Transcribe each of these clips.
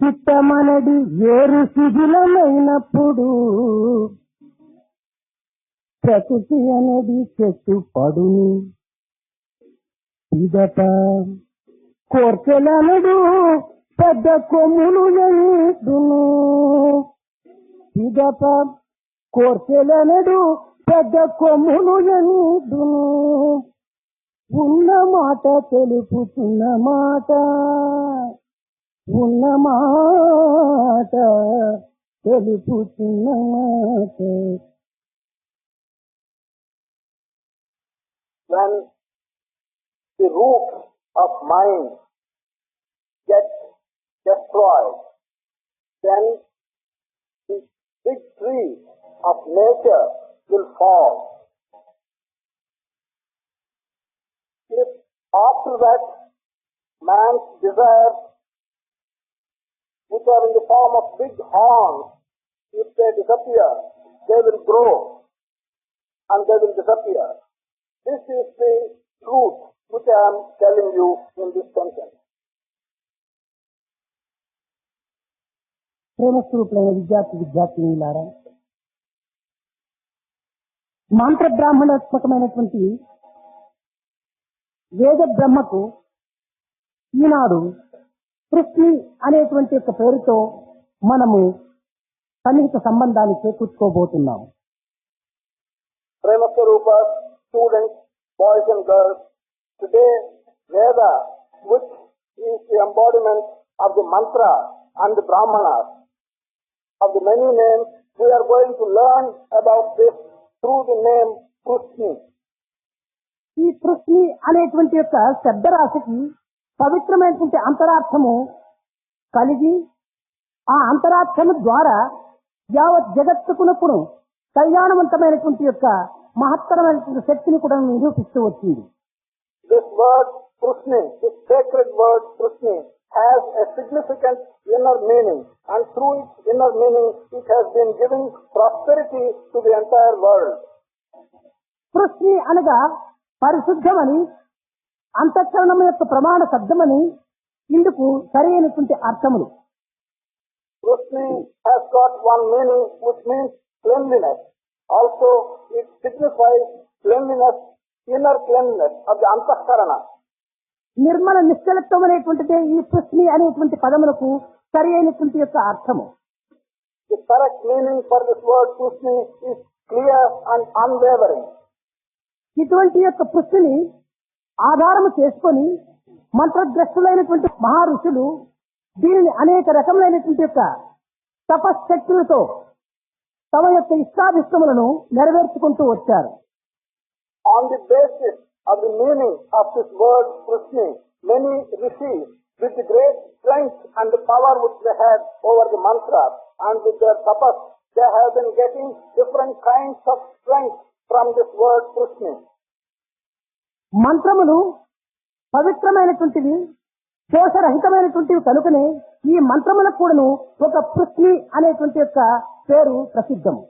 చిత్తమనడి ఏరు శిథిలమైనప్పుడు ప్రకృతి అనేది చెట్టు పడుని ఇదట కోర్కెలనడు పెద్ద కొమ్ములు ఎదును ఇదట కోర్కెలనడు పెద్ద కొమ్ములు ఎదును ఉన్న మాట తెలుపుతున్న మాట ఉన్న మాట తెలుపుతున్న మాట. When the root of mind gets destroyed, then the big tree of nature will fall. If after that man's desires, which are in the form of big horns, if they disappear, they will grow and they will disappear. This is the truth which I am telling you in this sentence. ప్రేమస్వరూపులైన విద్యార్థినీలారా, మంత్ర బ్రాహ్మణాత్మకమైనటువంటి వేద బ్రహ్మకు ఈనాడు పృథ్వీ అనేటువంటి యొక్క పేరుతో మనము సన్నిహిత సంబంధాన్ని చేకూర్చుకోబోతున్నాము. Premaswarupa students, boys and girls, today Veda, which is the embodiment of the mantra and the brahmanas, of the many names, we are going to learn about this through the name Prithvi. ఈ పృథ్వీ అనేటువంటి యొక్క శబ్దరాశికి పవిత్రమైనటువంటి అంతరార్థము కలిగి ఆ అంతరార్థము ద్వారా యావత్ జగత్తుకునప్పుడు కళ్యాణవంతమైనటువంటి యొక్క మహత్తరమైనటువంటి శక్తిని కూడా నిరూపిస్తూ వచ్చింది. This word Prithvi, this sacred word Prithvi, has a significant inner meaning, and through its inner meaning it has been giving prosperity to the entire world. Prithvi అనగా పరిశుద్ధమని అంతఃకరణం యొక్క ప్రమాణ శబ్దమని ఇందుకు సరైనటువంటి అర్థములు. Prithvi has got one meaning which means cleanliness. Also it signifies cleanliness, inner cleanliness of the antahkarana. Nirmala నిశ్చలత్వం అనేటువంటిదే ఈ పృథ్వీ అనేటువంటి పదములకు సరైనటువంటి యొక్క అర్థము. The correct meaning for this word Prithvi is clear and unwavering. ఇటువంటి యొక్క పృథ్వీని ఆధారము చేసుకొని మంత్రగ్రస్తులైనటువంటి మహా ఋషులు దీనిని అనేక రకములైనటువంటి యొక్క తపశ్శక్తులతో తమ యొక్క ఇష్టాభిష్టములను నెరవేర్చుకుంటూ వచ్చారు. On the basis of the meaning of this word Prithvi, many rishis with the great strength and the power which they had over the mantra and with their tapas, they have been getting different kinds of strength from this word Prithvi. మంత్రములు పవిత్రమైనటువంటివి, దోషరహితమైనటువంటివి కనుకనే ఈ మంత్రములకు కూడాను ఒక పృథ్వీ అనేటువంటి యొక్క పేరు ప్రసిద్ధము.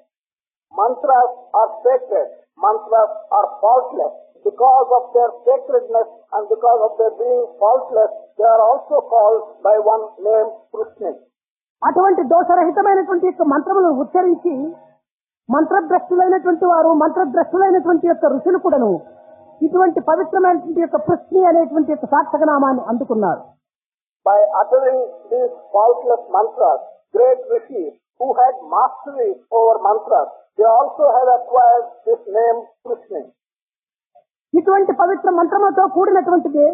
Mantras are sacred, mantras are faultless. Because of their sacredness and because of their being faultless, they are also called by one name Prithvi. అటువంటి దోషరహితమైనటువంటి యొక్క మంత్రములను ఉచ్చరించి మంత్రభ్రష్టులైనటువంటి వారు, మంత్రభ్రష్టులైనటువంటి యొక్క ఋషులు కూడాను ఇటువంటి పవిత్రమైనటువంటి యొక్క పృథ్వీ అనేటువంటి యొక్క సార్థక నామాన్ని అందుకున్నారు. By uttering these faultless mantras, great rishis who had mastery over mantras, they also have acquired this name Prithvi. ఇటువంటి పవిత్ర మంత్రములతో కూడినటువంటిది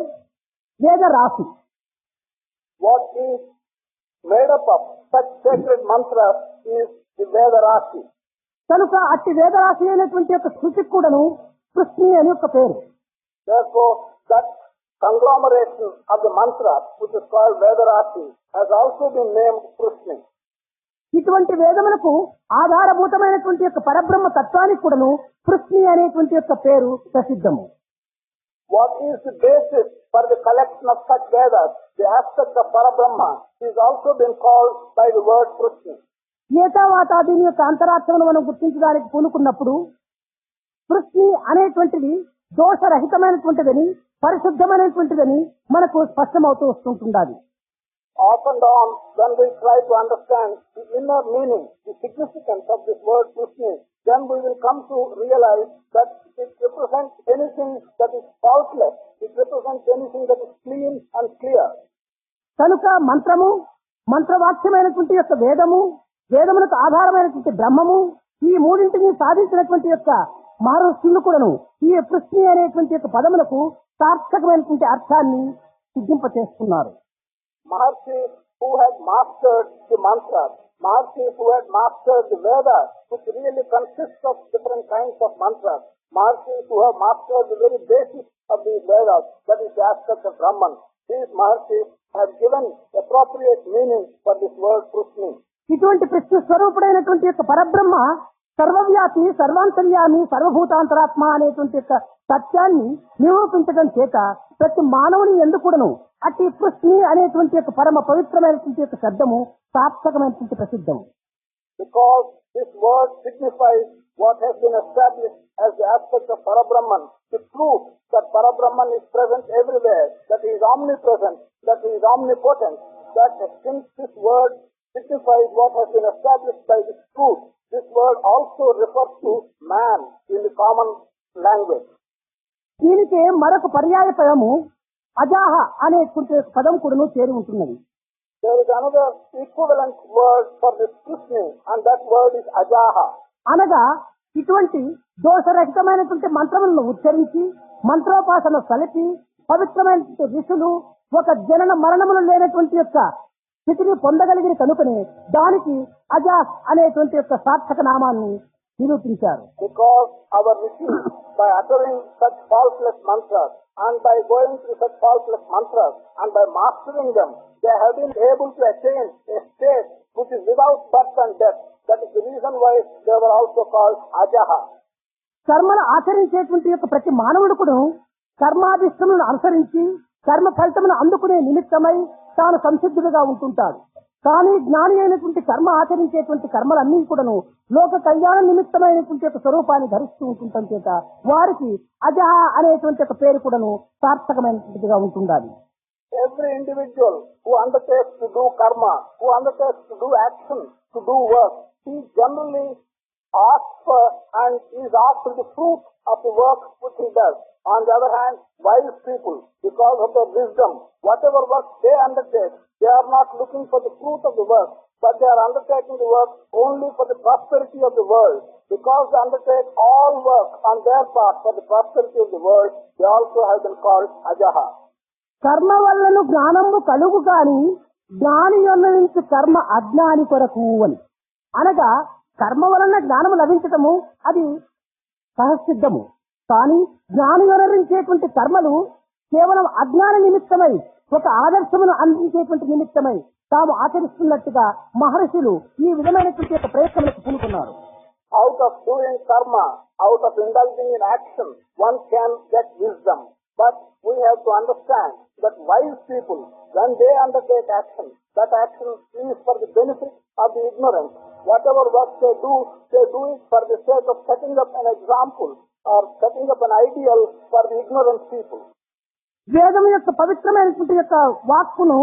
వేద రాశి. What is made up of such sacred mantras is the Veda Rashi. కనుక అట్టి వేద రాశి అయినటువంటి యొక్క శృతికి కూడాను పృథ్వీ అని ఒక పేరు. Therefore, that conglomeration of the mantra, which is called Veda Rashi, has also been named Prithvi. ఇటువంటి వేదములకు ఆధారభూతమైనటువంటి యొక్క పరబ్రహ్మ తత్వానికి కూడాను పృథ్వీ అనేటువంటి యొక్క పేరు ప్రసిద్ధము. What is the basis for the collection of such Vedas, the aspect of Parabrahma, is also been called by the word Prithvi. ఏతావాత దీని యొక్క అంతరార్థమును మనం గుర్తించడానికి పూనుకున్నప్పుడు పృథ్వీ అనేటువంటిది దోషరహితమైనటువంటిదని, పరిశుద్ధమైనటువంటిదని మనకు స్పష్టమవుతూ వస్తుంటుండాలి. off and on, when we try to understand the inner meaning, the significance of this word Prithvi, then we will come to realize that it represents anything that is faultless. It represents anything that is clean and clear. కనుక మంత్రము, మంత్రవాక్యమైనటువంటి యొక్క వేదము, వేదములకు ఆధారమైనటువంటి బ్రహ్మము, ఈ మూడింటిని సాధించినటువంటి యొక్క మహర్షులు కూడాను ఈ పృథ్వీ అనేటువంటి యొక్క పదములకు సార్థకమైనటువంటి అర్థాన్ని సిద్ధింపచేస్తున్నారు. Maharshis who had mastered the mantras, Maharshis who had mastered the Vedas, which really consists of different kinds of mantras, Maharshis who have mastered the very basis of these Vedas, that is the aspect of Brahman. These Maharshis have given appropriate meaning for this word Prithvi. ఇటువంటి కృష్ణ స్వరూపుడైనటువంటి యొక్క పరబ్రహ్మ సర్వవ్యాపి, సర్వాంతర్యామి, సర్వభూతాంతరాత్మ అనేటువంటి యొక్క సత్యాన్ని నిరూపించడం చేత ప్రతి మానవుని ఎందుకుడను అట్టి పృథ్వీ అనేటువంటి యొక్క పరమ పవిత్రమైనటువంటి యొక్క శబ్దము సార్థకమైనటువంటి ప్రసిద్ధము. Because this word signifies what has been established as the aspect of Parabrahman, the truth that Parabrahman is present everywhere, that he is omnipresent, that he is omnipotent, that since this word signifies what has been established by this truth, this word also refers to man in the common language. దీనికి మరొక పర్యాయ పదము అజాహ అనేటువంటి పదం కూడాను చేరి ఉంటున్నది. There is another equivalent word for this Prithvi, and that word is ajaha. అనగా ఇటువంటి దోషరహితమైనటువంటి మంత్రములను ఉచ్చరించి మంత్రోపాసన సలిపి పవిత్రమైనటువంటి ఋషులు ఒక జనన మరణములు లేనటువంటి యొక్క స్థితిని పొందగలిగిన కనుకనే దానికి అజాస్ అనేటువంటి యొక్క సార్థక నామాన్ని నిరూపించారు. Because our rishis, by uttering such faultless mantras and by going through such faultless mantras and by mastering them, they have been able to attain a state which is without birth and death. That is the reason why they were also called ajaha. కర్మను ఆచరించేటువంటి యొక్క ప్రతి మానవుడు కూడా కర్మాభిష్టములను అనుసరించి కర్మ ఫలితమును అందుకునే నిమిత్తమై తాను సంసిద్ధుడుగా ఉంటుంటాడు. కానీ జ్ఞాని అయినటువంటి కర్మ ఆచరించేటువంటి కర్మలన్నీ కూడాను లోక కళ్యాణ నిమిత్తమైనటువంటి యొక్క స్వరూపాన్ని ధరిస్తూ ఉంటుండటం చేత వారికి అజహ అనేటువంటి ఒక పేరు కూడాను సార్థకమైనటువంటిదిగా ఉంటుండాలి. Every individual who undertakes to do karma, who undertakes to do action, to do work, he generally asks for and is after the fruit of the work which he does. On the other hand, wise people, because of their wisdom, whatever work they undertake, they are not looking for the fruit of the work, but they are undertaking the work only for the prosperity of the world. Because they undertake all work on their part for the prosperity of the world, they also have been called ajaha. కర్మ వల్లను జ్ఞానము కలుగు కాని జ్ఞాని యొన్న నుంచి కర్మ అజ్ఞాని కొరకు అని అనగా కర్మ వలన జ్ఞానము లభించటము అది సహసిద్ధము. కానీ జ్ఞాని యొనరించేటువంటి కర్మలు కేవలం అజ్ఞాన నిమిత్తమై ఒక ఆదర్శమును అందించేటువంటి నిమిత్తమై తాము ఆచరిస్తున్నట్టుగా మహర్షులు ఈ విధమైనటువంటి యొక్క ప్రయత్నములకు పూనుకున్నారు. Out of doing karma, out of indulging in action, one can get wisdom. But we have to understand that wise people, when they undertake action, that action is for the benefit of the ignorant. Whatever work they do it for the sake of setting up an example or setting up an ideal for the ignorant people. వేదం యొక్క పవిత్రమైనటువంటి యొక్క వాక్కును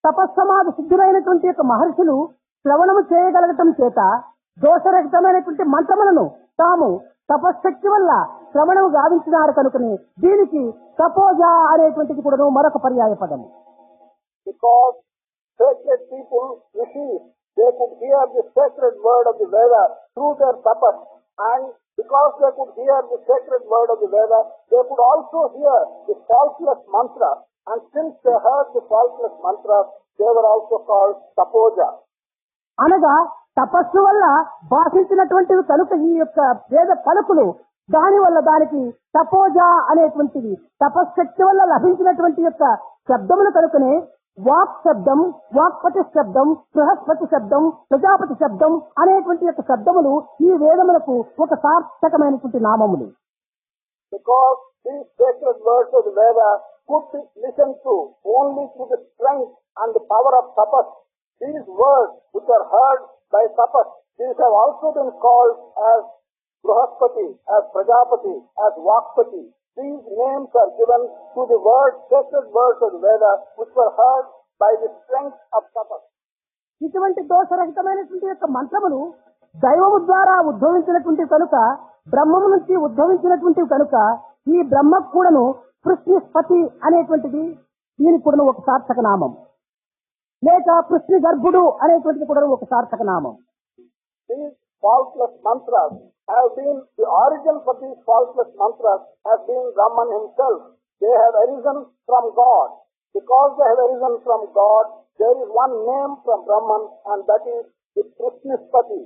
తపస్సమాధి సిద్ధులైనటువంటి యొక్క మహర్షులు శ్రవణము చేయగలగటం చేత దోషరహితమైనటువంటి మంత్రములను తాము తపశక్తి వల్ల శ్రవణము గావించినారు కనుకనే దీనికి తపోజ అనేటువంటిది కూడా మరొక పర్యాయ పదము. Because sacred people, rishis, they could hear the sacred word of the Veda through their tapas, and because they could hear the sacred word of the Veda, they could also hear the faultless mantra, and since they heard the faultless mantra, they were also called tapoja. అనగా తపస్సు వల్ల భాషించినటువంటివి కనుక ఈ యొక్క వేద పలుకులు దాని వల్ల దానికి తపోజ అనేటువంటిది తపశక్తి వల్ల లభించినటువంటి యొక్క శబ్దములు కనుకనే వాక్ శబ్దం, వాక్పతి శబ్దం, బృహస్పతి శబ్దం, ప్రజాపతి శబ్దం అనేటువంటి యొక్క శబ్దములు ఈ వేదములకు ఒక సార్థకమైనటువంటి నామములు. Because these sacred words of the Veda could be listened to only through the strength and the power of tapas. These words which are heard by tapas, these have also been called as Bruhaspati, as Prajapati, as Vakpati. These names are given to the words, sacred words of the Veda, which were heard by the strength of tapas. ఇటువంటి దోషరహితమైనటువంటి యొక్క మంత్రములు దైవము ద్వారా ఉద్భవించినటువంటి కనుక బ్రహ్మము నుంచి ఉద్భవించినటువంటి కనుక ఈ బ్రహ్మ కూడాను పృథ్వీస్పతి అనేటువంటిది దీనికి కూడా ఒక సార్థక నామం, లేక పృథ్వీ గర్భుడు అనేటువంటిది కూడా ఒక సార్థక నామం. These faultless mantras have been, the origin for these faultless mantras have been Brahman himself. They have arisen from God. Because they have arisen from God, there is one name from Brahman, and that is the Prithnispati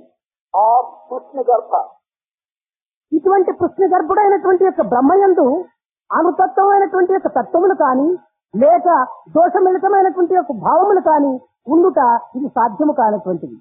or Prithnigartha. ఇటువంటి పృథ్వీ గర్భుడైనటువంటి యొక్క బ్రహ్మయందు అణుతత్వమైనటువంటి యొక్క తత్వములు కాని లేక దోషమిళితమైనటువంటి యొక్క భావములు కాని ఉండుట ఇది సాధ్యము కానటువంటిది.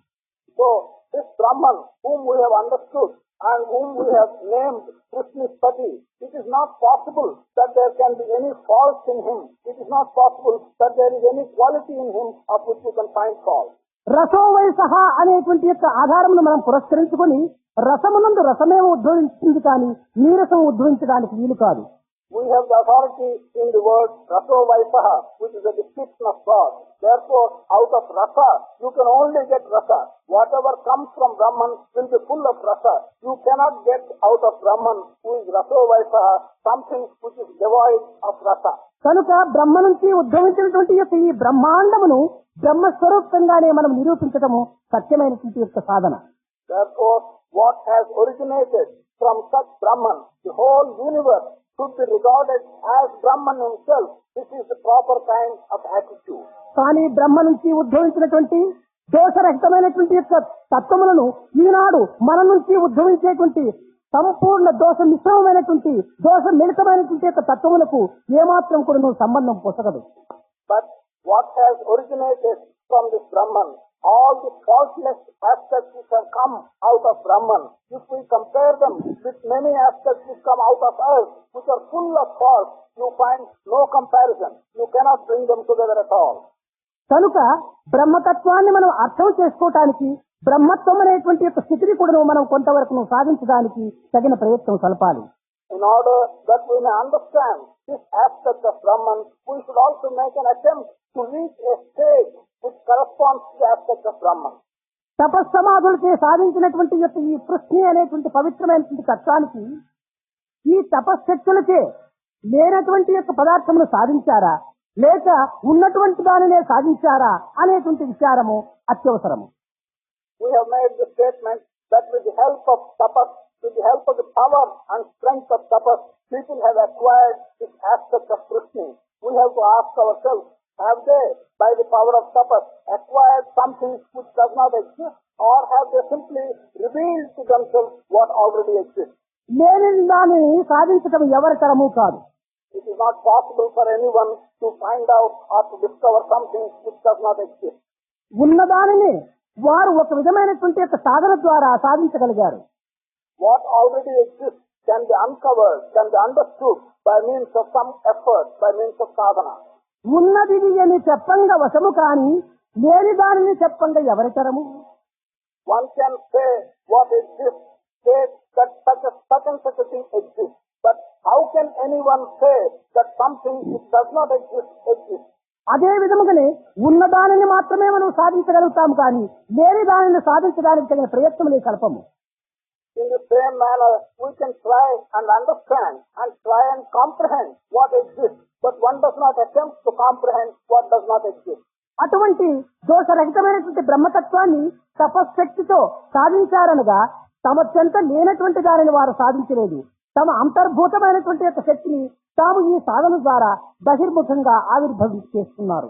So, this Brahman, whom we have understood and whom we have named Prithnispati, it is not possible that there can be any fault in him. It is not possible that there is any quality in him of which we can find fault. రసోవై సహా అనేటువంటి యొక్క ఆధారమును మనం పురస్కరించుకొని రసమునందు రసమే ఉద్భవించింది కానీ నీరసం ఉద్భవించడానికి వీలు కాదు. We have the authority in the word Raso Vaisaha, which is a description of God. Therefore, out of Rasa, you can only get Rasa. Whatever comes from Brahman will be full of Rasa. You cannot get out of Brahman, who is Raso Vaisaha, something which is devoid of Rasa. కనుక బ్రహ్మ నుంచి ఉద్భవించినటువంటి యొక్క ఈ బ్రహ్మాండమును బ్రహ్మస్వరూపంగానే మనం నిరూపించటము సత్యమైనటువంటి యొక్క సాధన. Therefore, what has originated from such Brahman, the whole universe, should be regarded as Brahman himself. This is the proper kind of attitude. కానీ బ్రహ్మ నుంచి ఉద్భవించినటువంటి దోషరహితమైనటువంటి యొక్క తత్వములను ఈనాడు మన నుంచి ఉద్భవించేటువంటి సంపూర్ణ దోష మిశ్రమమైనటువంటి దోష మిళితమైనటువంటి యొక్క తత్వములకు ఏమాత్రం కూడా సంబంధం పొసగదు. But what has originated from this Brahman, all the faultless aspects which have come out of Brahman, if we compare them with many aspects which come out of us, which are full of faults, you find no comparison. You cannot bring them together at all. కనుక బ్రహ్మతత్వాన్ని మనం అర్థం చేసుకోవటానికి బ్రహ్మత్వం అనేటువంటి యొక్క స్థితిని కూడా మనం కొంతవరకు సాధించడానికి తగిన ప్రయత్నం సలపాలి. In order that we may understand this aspect of Brahman, we should also make an attempt to reach a stage which corresponds to the aspect of Brahman. తపస్సమాధులకి సాధించినటువంటి యొక్క ఈ పృథ్వీ అనేటువంటి పవిత్రమైనటువంటి తత్వానికి ఈ తపశ్శక్తులకే లేనటువంటి యొక్క పదార్థమును సాధించారా లేక ఉన్నటువంటి దానినే సాధించారా అనేటువంటి విచారము అత్యవసరము. We have made the statement that with the help of tapas, with the help of the power and strength of tapas, people have acquired this aspect of Prithni. We have to ask ourselves, have they, by the power of tapas, acquired something which does not exist, or have they simply revealed to themselves what already exists? లేని దానిని సాధించటం ఎవరి తరము కాదు. It is not possible for anyone to find out or to discover something which does not exist. ఉన్నదానిని వారు ఒక విధమైనటువంటి యొక్క సాధన ద్వారా సాధించగలిగారు. What already exists can be uncovered, can be understood by means of some effort, by means of sadhana. ఉన్నది అని చెప్పంగా వశము కాని లేని దానిని చెప్పంగా ఎవరి తరము. One can say what exists, say that such and such a thing exists. But how can anyone say that something which does not exist exists? అదే విధముగానే ఉన్నదానిని మాత్రమే మనం సాధించగలుగుతాం కానీ లేని దానిని సాధించడానికి తగిన ప్రయత్నములే కల్పము. In the same manner, we can try and understand and try and comprehend what exists, but one does not attempt to comprehend what does not exist. అటువంటి దోషరహితమైనటువంటి బ్రహ్మతత్వాన్ని తపశక్తితో సాధించారనగా తమ చెంత లేనటువంటి దానిని వారు సాధించలేదు. తమ అంతర్భూతమైనటువంటి యొక్క శక్తిని తాము ఈ సాధన ద్వారా బహిర్ముఖంగా ఆవిర్భవించి చేస్తున్నారు.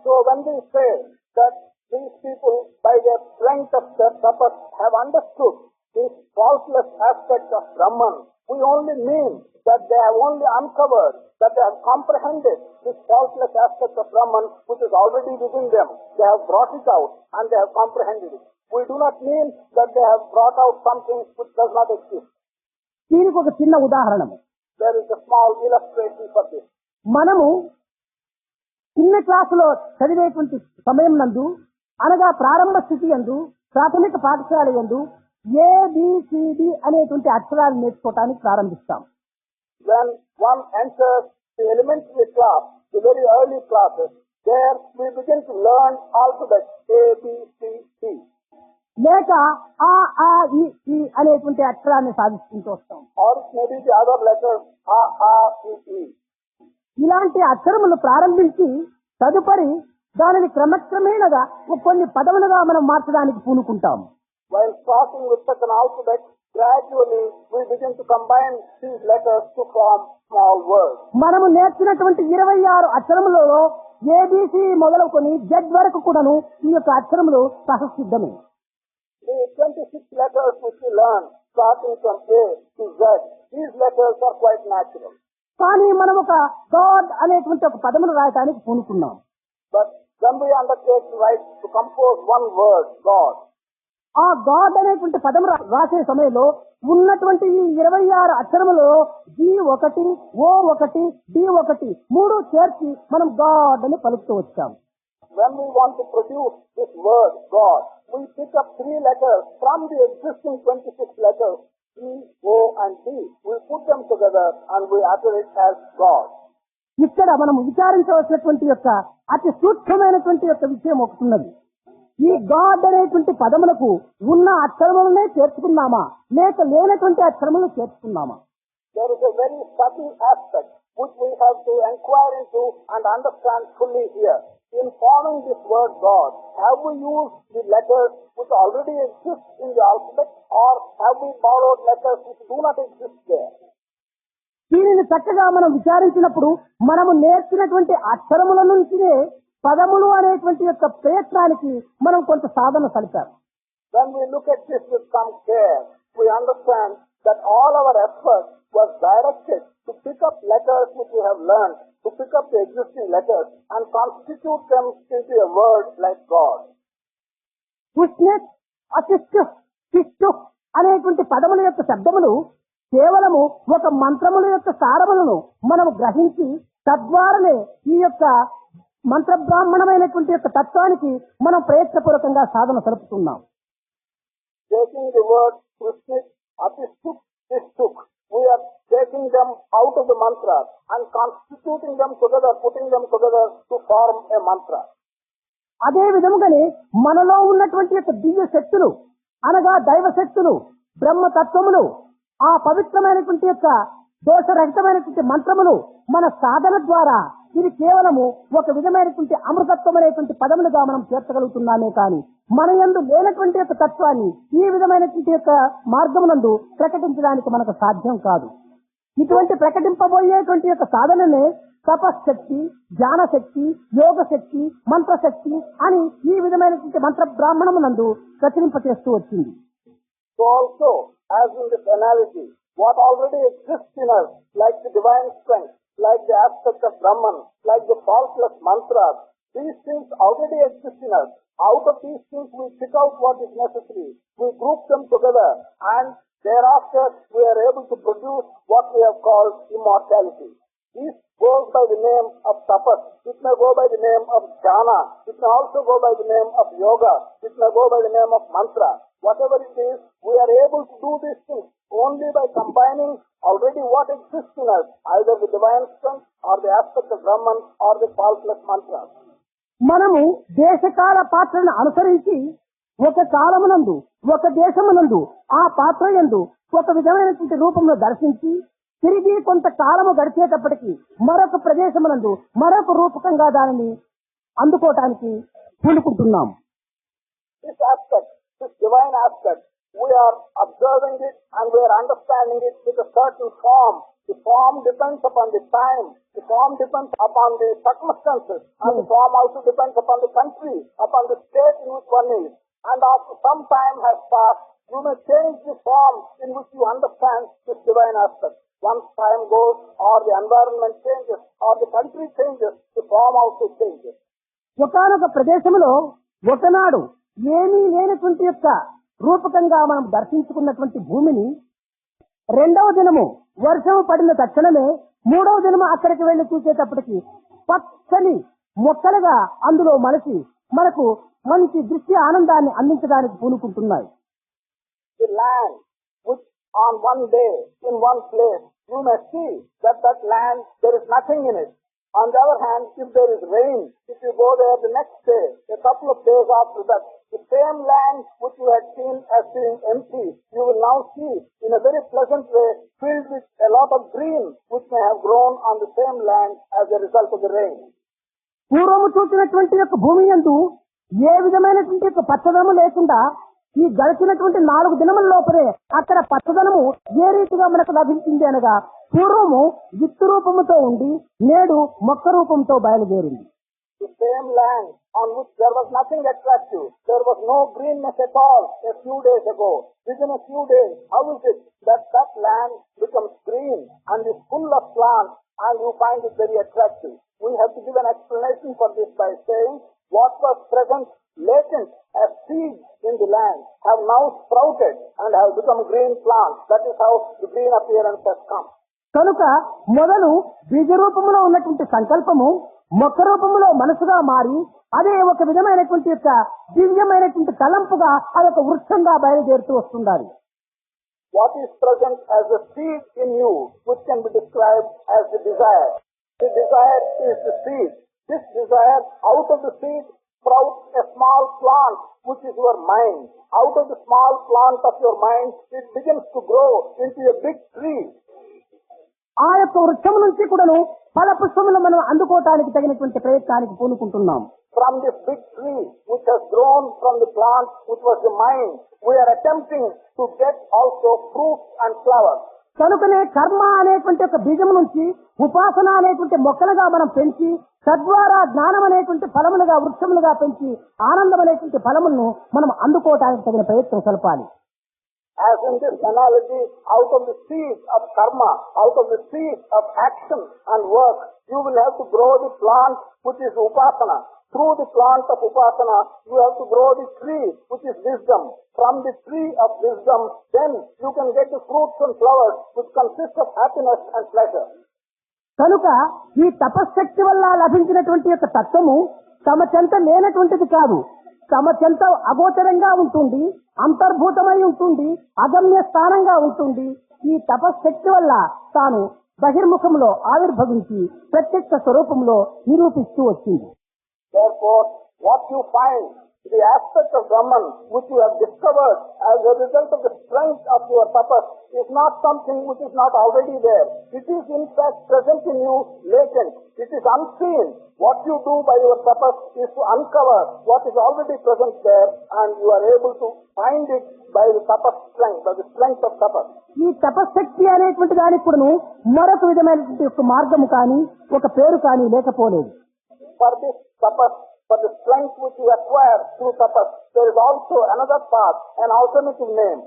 So when we say that these people by their strength of their tapas have understood this faultless aspect of Brahman, we only mean that they have only uncovered, that they have comprehended this faultless aspect of Brahman which is already within them. They have brought it out and they have comprehended it. We do not mean that they have brought out something which does not exist. దీనికి ఒక చిన్న ఉదాహరణ. There is a small illustration for this. మనము చిన్న క్లాసులో చదివేటువంటి సమయం నందు అనగా ప్రారంభ స్థితి యందు ప్రాథమిక పాఠశాల యందు ABCD అనేటువంటి అక్షరాలు నేర్చుకోవటానికి ప్రారంభిస్తాం. When one enters the elementary class, the very early classes, There we begin to learn alphabet A, B, C, D. లేక ఆ ఆ ఈ అనేటువంటి అక్షరాన్ని సాధిస్తుంటూ వస్తాం. Or it may be the other letters A, A, E, E. ఇలాంటి అక్షరములు ప్రారంభించి తదుపరి దానిని క్రమక్రమేణగా కొన్ని పదములుగా మనం మార్చడానికి పూనుకుంటాం. While starting with such an alphabet, gradually we begin to combine these letters to form small words. మనము నేర్చినటువంటి 26 అక్షరములలో ఏబిసి మొదలుకొని జెడ్ వరకు కూడాను ఈ యొక్క అక్షరములు సహసిద్ధమే. The 26 letters which we learn, starting from A to Z, these letters are quite natural. కానీ మనం ఒక God అనేటువంటి ఒక పదమును రాయటానికి పూనుకున్నాం. But then we undertake to write, to compose one word, God. ఆ గాడ్ అనేటువంటి పదము రాసే సమయంలో ఉన్నటువంటి ఈ 26 అక్షరములలో G1, O1, D1 మూడు చేర్చి మనం గాడ్ అని పలుకుతూ వచ్చాం. When we want to produce this word, God, we pick up 3 letters from the existing 26 letters, E, O and D. We put them together and we utter it as God. ఇక్కడ మనం విచారించవలసినటువంటి యొక్క అతి సూక్ష్మమైనటువంటి యొక్క విషయం ఒకటి ఉన్నది. ఈ గాడ్ అనేటువంటి పదములకు ఉన్న అక్షరములనే చేర్చుకున్నామా లేక లేనటువంటి అక్షరములను చేర్చుకున్నామా? There is a very subtle aspect which we have to inquire into and understand fully here. In forming this word God, have we used the letters which already exist in the alphabet, or have we borrowed letters which do not exist there? దీనిని చక్కగా మనం విచారించినప్పుడు మనము నేర్చినటువంటి అక్షరముల నుంచినే పదములు అనేటువంటి యొక్క ప్రయత్నానికి మనం కొంత సాధన సలిపారు. When we look at this with some care, we understand that all our effort was directed to pick up letters which we have learned, to pick up the existing letters and constitute them into a word like God. ఉష్ణెత్ అశిష్టు Sishtu అనేటువంటి పదముల యొక్క శబ్దములు కేవలము ఒక మంత్రముల యొక్క సారములను మనం గ్రహించి తద్వారానే ఈ యొక్క మంత్ర బ్రాహ్మణమైనటువంటి యొక్క తత్వానికి మనం ప్రయత్నపూర్వకంగా సాధన సలుపుతున్నాం. Taking the word Krishna, Atistuk, Tistuk, we are taking them out of the mantra and constituting them together, putting them together to form a mantra. అదే విధముగానే మనలో ఉన్నటువంటి యొక్క దివ్య శక్తులు అనగా దైవ శక్తులు బ్రహ్మతత్వములు ఆ పవిత్రమైనటువంటి యొక్క దోషరహితమైనటువంటి మంత్రములు మన సాధన ద్వారా ఇది కేవలము ఒక విధమైనటువంటి అమృతత్వమైనటువంటి పదములుగా మనం చేర్చగలుగుతున్నామే కానీ మన యందు లేనటువంటి యొక్క తత్వాన్ని ఈ విధమైనటువంటి యొక్క మార్గమునందు ప్రకటించడానికి మనకు సాధ్యం కాదు. ఇటువంటి ప్రకటింపబోయేటువంటి యొక్క సాధననే తపశక్తి, జ్ఞానశక్తి, యోగ శక్తి, మంత్రశక్తి అని ఈ విధమైనటువంటి మంత్ర బ్రాహ్మణమునందు ప్రచురింపచేస్తూ వచ్చింది. So also, as in this analogy, what already exists in us, like the divine strength, like the aspect of Brahman, like the faultless mantras, these things already exist in us. Out of these things we pick out what is necessary, we group them together, and thereafter we are able to produce what we have called immortality. This goes by the name of tapas, it may go by the name of jnana, it may also go by the name of yoga, it may go by the name of mantra. Whatever it is, we are able to do these things only by combining already what exists in us, either the divine strength or the aspect of Brahman or the faultless mantras. మనము దేశకాల పాత్రను అనుసరించి ఒక కాలమునందు ఒక దేశమునందు ఆ పాత్ర యందు ఒక విధమైనటువంటి రూపంలో దర్శించి తిరిగి కొంత కాలము గడిచేటప్పటికి మరొక ప్రదేశమునందు మరొక రూపకంగా దానిని అందుకోవటానికి పూనుకుంటున్నాం. This aspect, this divine aspect, we are observing it and we are understanding it with a certain form. The form depends upon the time, the form depends upon the circumstances, and the form also depends upon the country, upon the state in which one is. And after some time has passed, you may change the form in which you understand this divine aspect. Once time goes, or the environment changes, or the country changes, the form also changes. ఒకనొక ప్రదేశంలో ఒకనాడు ఏమీ లేనటువంటి యొక్క రూపకంగా మనం దర్శించుకున్నటువంటి భూమిని రెండవ దినము వర్షం పడిన తక్షణమే మూడవ దినము అక్కడికి వెళ్లి చూసేటప్పటికి పచ్చని మొక్కలుగా అందులో మనకు మంచి దృశ్య ఆనందాన్ని అందించడానికి పూనుకుంటున్నాయి. The land which on one day, in one place, you may see that land, there is nothing in it. On the other hand, if there is rain, if you go there the next day, a couple of days after that, the same land which you had seen as being empty, you will now see in a very pleasant way, filled with a lot of green which may have grown on the same land as a result of the rain. పూర్వము చూసినటువంటి యొక్క భూమి యందు ఏ విధమైనటువంటి యొక్క పచ్చదనము లేకుండా ఈ గడిచినటువంటి 4 దినముల లోపలే అక్కడ పచ్చదనము ఏ రీతిగా మనకు లభించింది అనగా పూర్వము విత్తు రూపముతో ఉండి నేడు మొక్క రూపంతో బయలుదేరింది. The same land on which there was nothing attractive, there was no greenness at all a few days ago. Within a few days, how is it that that land becomes green and is full of plants and you find it very attractive? We have to give an explanation for this by saying what was present latent as seeds in the land have now sprouted and have become green plants. That is how the green appearance has come. కనుక మొదలు బీజ రూపంలో ఉన్నటువంటి సంకల్పము మొక్క రూపంలో మనసుగా మారి అదే ఒక విధమైనటువంటి యొక్క దివ్యమైనటువంటి తలంపుగా అదొక వృక్షంగా బయలుదేరుతూ వస్తుండాలి. What is present as a seed in you, which can be described as the desire. The desire is the seed. This desire, out of the seed, sprouts a small plant, which is your mind. Out of the small plant of your mind, it begins to grow into a big tree. ఆ యొక్క వృక్షం నుంచి కూడాను ఫల పుష్పములు మనం అందుకోవటానికి తగినటువంటి ప్రయత్నానికి పూనుకుంటున్నాం. From this big tree, which has grown from the plant, which was the mind, we are attempting to get also fruits and flowers. కనుకనే కర్మ అనేటువంటి ఒక బీజం నుంచి ఉపాసన అనేటువంటి మొక్కలుగా మనం పెంచి తద్వారా జ్ఞానం అనేటువంటి ఫలములుగా వృక్షములుగా పెంచి ఆనందం అనేటువంటి ఫలములను మనం అందుకోవటానికి తగిన ప్రయత్నం సలపాలి. As in this analogy, out of the seed of karma, out of the seed of action and work, you will have to grow the plant which is upasana. Through the plant of upasana, you have to grow the tree which is wisdom. From the tree of wisdom, then you can get the fruits and flowers which consist of happiness and pleasure. కనుక ఈ తపశక్తి వల్ల లభించినటువంటి యొక్క తత్వము తమ చెంత లేనటువంటిది కాదు. తమ చెంత అగోచరంగా ఉంటుంది, అంతర్భూతమై ఉంటుంది, అగమ్య స్థానంగా ఉంటుంది. ఈ తపశక్తి వల్ల తాను బహిర్ముఖంలో ఆవిర్భవించి ప్రత్యక్ష స్వరూపంలో నిరూపిస్తూ వచ్చింది. Therefore, what you find, the aspect of Brahman which you have discovered as a result of the strength of your tapas is not something which is not already there. It is in fact present in you, latent. It is unseen. What you do by your tapas is to uncover what is already present there, and you are able to find it by the tapas strength, by the strength of tapas. ఈ తపశక్తి అనేటువంటి దానికి కూడాను మరొక విధమైనటువంటి ఒక మార్గము కానీ ఒక పేరు కానీ లేకపోలేదు. For this tapas, for the strength which you acquire through tapas, there is also another path, an alternative name.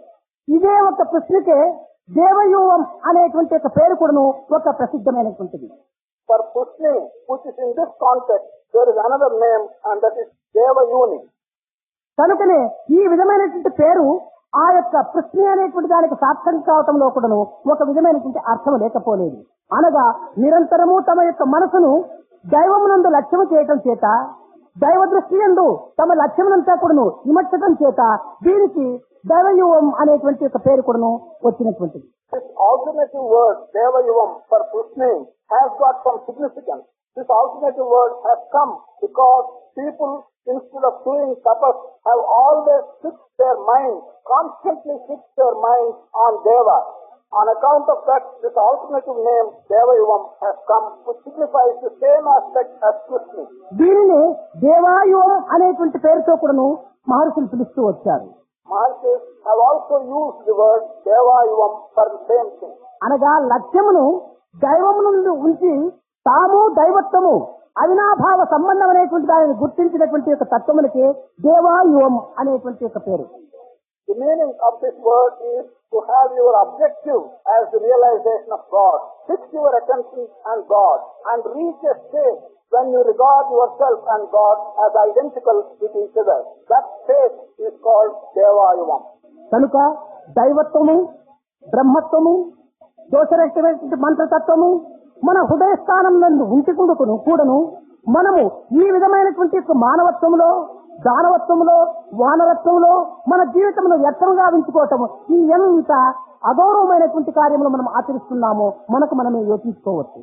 ఇదే ఒక ప్రశ్నకే దేవయూవం అనేటువంటి ఒక పేరు కూడాను ఒక ప్రసిద్ధమైనటువంటిది. For Pushni, which is in this context, there is another name, and that is Devayuni. కనుకనే ఈ విధమైనటువంటి పేరు ఆ యొక్క ప్రశ్న అనేటువంటి దానికి సార్థకం కావటంలో కూడాను ఒక విధమైనటువంటి అర్థం లేకపోలేదు. అనగా నిరంతరము తమ యొక్క మనసును దైవమునందు లక్ష్యము చేయటం చేత దైవ దృష్టి యందు తమ లక్ష్యమునంతా కూడాను విమర్శటం చేత దీనికి దైవయువం అనేటువంటి ఒక పేరు కూడాను వచ్చినటువంటిది. This alternative word, Devayuvam, for Pushni, has got some significance. This alternative word has come because people, instead of doing tapas, have always fixed their mind, constantly fixed their mind on Deva. On account of that, this alternative name, Devayuvam, has come, which signifies the same aspect as Pushni. దీనిని దేవాయువం అనేటువంటి పేరుతో కూడాను మహర్షులు పిలుస్తూ వచ్చారు. Maharshis have also used the word Devayuvam for the same thing. అనగా లక్ష్యమును దైవము నుండి ఉంచి తాము దైవత్వము అవినాభావ సంబంధం అనేటువంటి దానిని గుర్తించినటువంటి యొక్క తత్వములకి దేవాయువం అనేటువంటి యొక్క పేరు. The meaning of this word is to have your objective as the realization of God. Fix your attention on God and reach a state when you regard yourself and God as identical with each other. That state is called Devayuvam. కనుక దైవత్వము, బ్రహ్మత్వము, దోషరహితమైనటువంటి మంత్రతత్వము మన హృదయ స్థానంలో ఉంచుకుందుకును కూడాను మనము ఈ విధమైనటువంటి మానవత్వంలో, దానవత్వంలో, వానరత్వంలో మన జీవితంలో వ్యర్థంగా ఉంచుకోవటము ఈ ఎంత అగౌరవమైనటువంటి కార్యములు మనం ఆచరిస్తున్నామో మనకు మనమే యోచించుకోవచ్చు.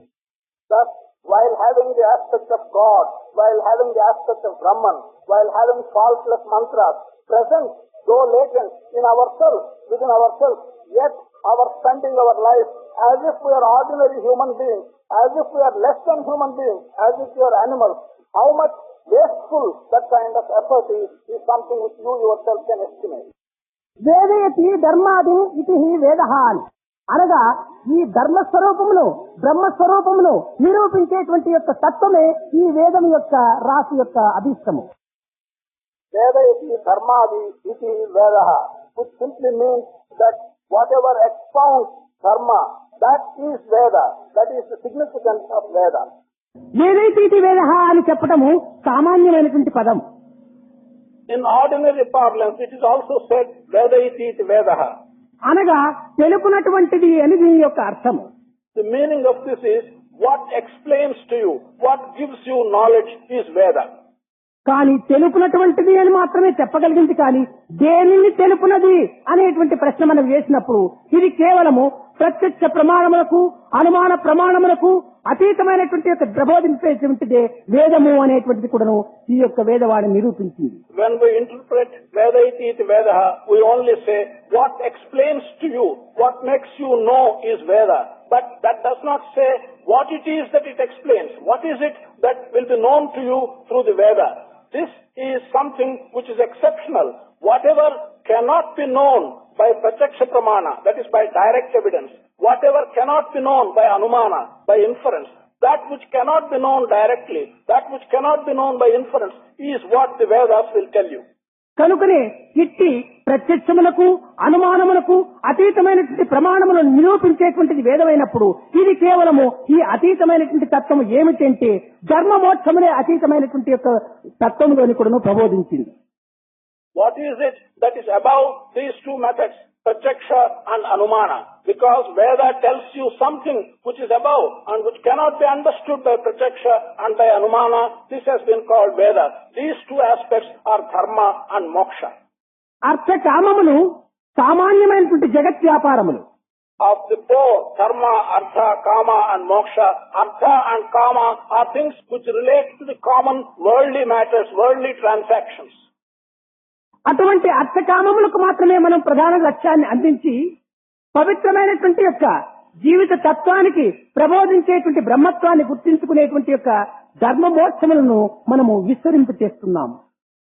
Thus, while having the aspect of God, while having the aspect of Brahman, while having faultless mantras present, though latent in ourselves, within ourselves, yet our spending our life as if we are ordinary human beings, as if we are less than human beings, as if we are animals. How much wasteful that kind of effort is something which you yourself can estimate. వేదయతి ధర్మాది ఇది వేద అని అనగా ఈ ధర్మస్వరూపమును బ్రహ్మస్వరూపమును నిరూపించేటువంటి యొక్క తత్వమే ఈ వేదం యొక్క రాశి యొక్క అభిష్టము. వేదయతి ధర్మాది ఇది వేద, which simply means that whatever expounds dharma, that is Veda. That is the significance of Veda. వేదైతే ఇది వేద అని చెప్పటము సామాన్యమైనటువంటి పదం. In ordinary parlance, it is also said Vedaiti iti Vedaha. అనగా తెలుపునటువంటిది అని దీని యొక్క అర్థము. The meaning of this is what explains to you, what gives you knowledge is Veda. కానీ తెలుపునటువంటిది అని మాత్రమే చెప్పగలిగింది, కానీ దేనిని తెలుపునది అనేటువంటి ప్రశ్న మనం వేసినప్పుడు ఇది కేవలము ప్రత్యక్ష ప్రమాణములకు అనుమాన ప్రమాణములకు అతీతమైనటువంటి యొక్క ప్రబోధించేటువంటిదే వేదము అనేటువంటిది కూడాను ఈ యొక్క వేదవాణి నిరూపించింది. When we interpret Vedaiti iti Vedaha, we only say what explains to you, what makes you know is Veda. But that does not say what it is that it explains. What is it that will be known to you through the Veda? This is something which is exceptional. Whatever cannot be known by pratyaksha pramana, that is by direct evidence, whatever cannot be known by anumana, by inference, that which cannot be known directly, that which cannot be known by inference is what the Vedas will tell you. కనుకనే ఇట్టి ప్రత్యక్షములకు అనుమానములకు అతీతమైనటువంటి ప్రమాణములను నిరూపించేటువంటిది వేదమైనప్పుడు ఇది కేవలము ఈ అతీతమైనటువంటి తత్వము ఏమిటంటే ధర్మ మోక్షములే అతీతమైనటువంటి యొక్క తత్వములోని కూడా ప్రబోధించింది. What is it that is above these two methods, pratyaksha and anumana? Because Veda tells you something which is above and which cannot be understood by pratyaksha and by anumana. This has been called Veda. These two aspects are dharma and moksha. అర్థ కామములు సామాన్యమైనటువంటి జగత్ వ్యాపారములు. Of the four, dharma, artha, kama and moksha, artha and kama are things which relate to the common worldly matters, worldly transactions. అటువంటి అర్థకామములకు మాత్రమే మనం ప్రధాన లక్ష్యాన్ని అందించి పవిత్రమైనటువంటి యొక్క జీవిత తత్వానికి ప్రబోధించేటువంటి బ్రహ్మత్వాన్ని గుర్తించుకునేటువంటి యొక్క ధర్మ మోక్షములను మనము విస్తరింప చేస్తున్నాము.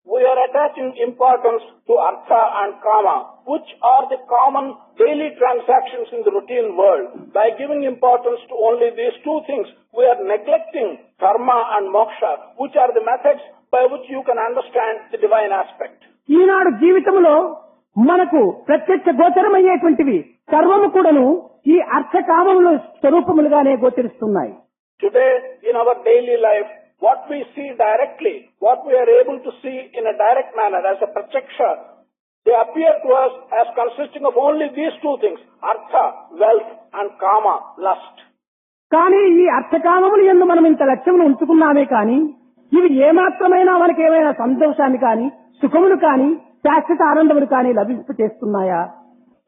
We are attaching importance to artha and kama, which are the common daily transactions in the routine world. By giving importance to only these two things, we are neglecting dharma and moksha, which are the methods by which you can understand the divine aspect. ఈనాడు జీవితంలో మనకు ప్రత్యక్ష గోచరమయ్యేటువంటివి సర్వము కూడాను ఈ అర్థకామముల స్వరూపములుగానే గోచరిస్తున్నాయి. Today, in our daily life, what we see directly, what we are able to see in a direct manner as a pratyaksha, they appear to us as consisting of only these two things, artha, wealth, and kama, lust. కానీ ఈ అర్థకామములు యందు మనం ఇంత లక్ష్యమును ఉంచుకున్నామే కానీ ఇవి ఏమాత్రమైనా మనకేమైనా సంతోషాన్ని కానీ సుఖములు కానీ శాశ్వత ఆనందములు కానీ లభింప చేస్తున్నాయా?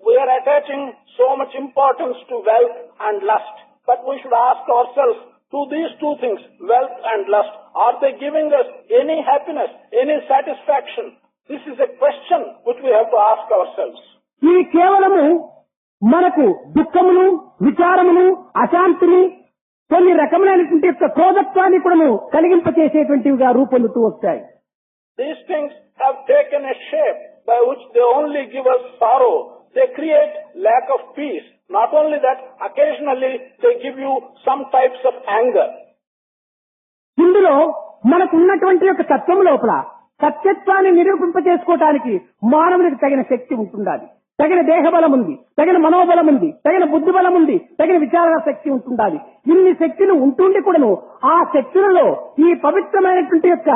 We are attaching so much importance to wealth and lust, but we should ask ourselves, to these two things, wealth and lust, are they giving us any happiness, any satisfaction? This is a question which we have to ask ourselves. ఇవి కేవలము మనకు దుఃఖమును, విచారమును, అశాంతిని, కొన్ని రకములైనటువంటి యొక్క క్రోధత్వాన్ని కూడా కలిగింపచేసేటువంటివిగా రూపొందుతూ వచ్చాయి. These things have taken a shape by which they only give us sorrow. They create lack of peace. Not only that, occasionally they give you some types of anger. ఇందులో మనకు ఉన్నటువంటి యొక్క తత్వం లోపల సత్యత్వాన్ని నిరూపింపజేసుకోవటానికి మానవునికి తగిన శక్తి ఉంటుండాలి, తగిన దేహబలం ఉంది, తగిన మనోబలం ఉంది, తగిన బుద్ధి బలం ఉంది, తగిన విచారణ శక్తి ఉంటుండాలి. ఇన్ని శక్తులు ఉంటుండి కూడాను ఆ శక్తులలో ఈ పవిత్రమైనటువంటి యొక్క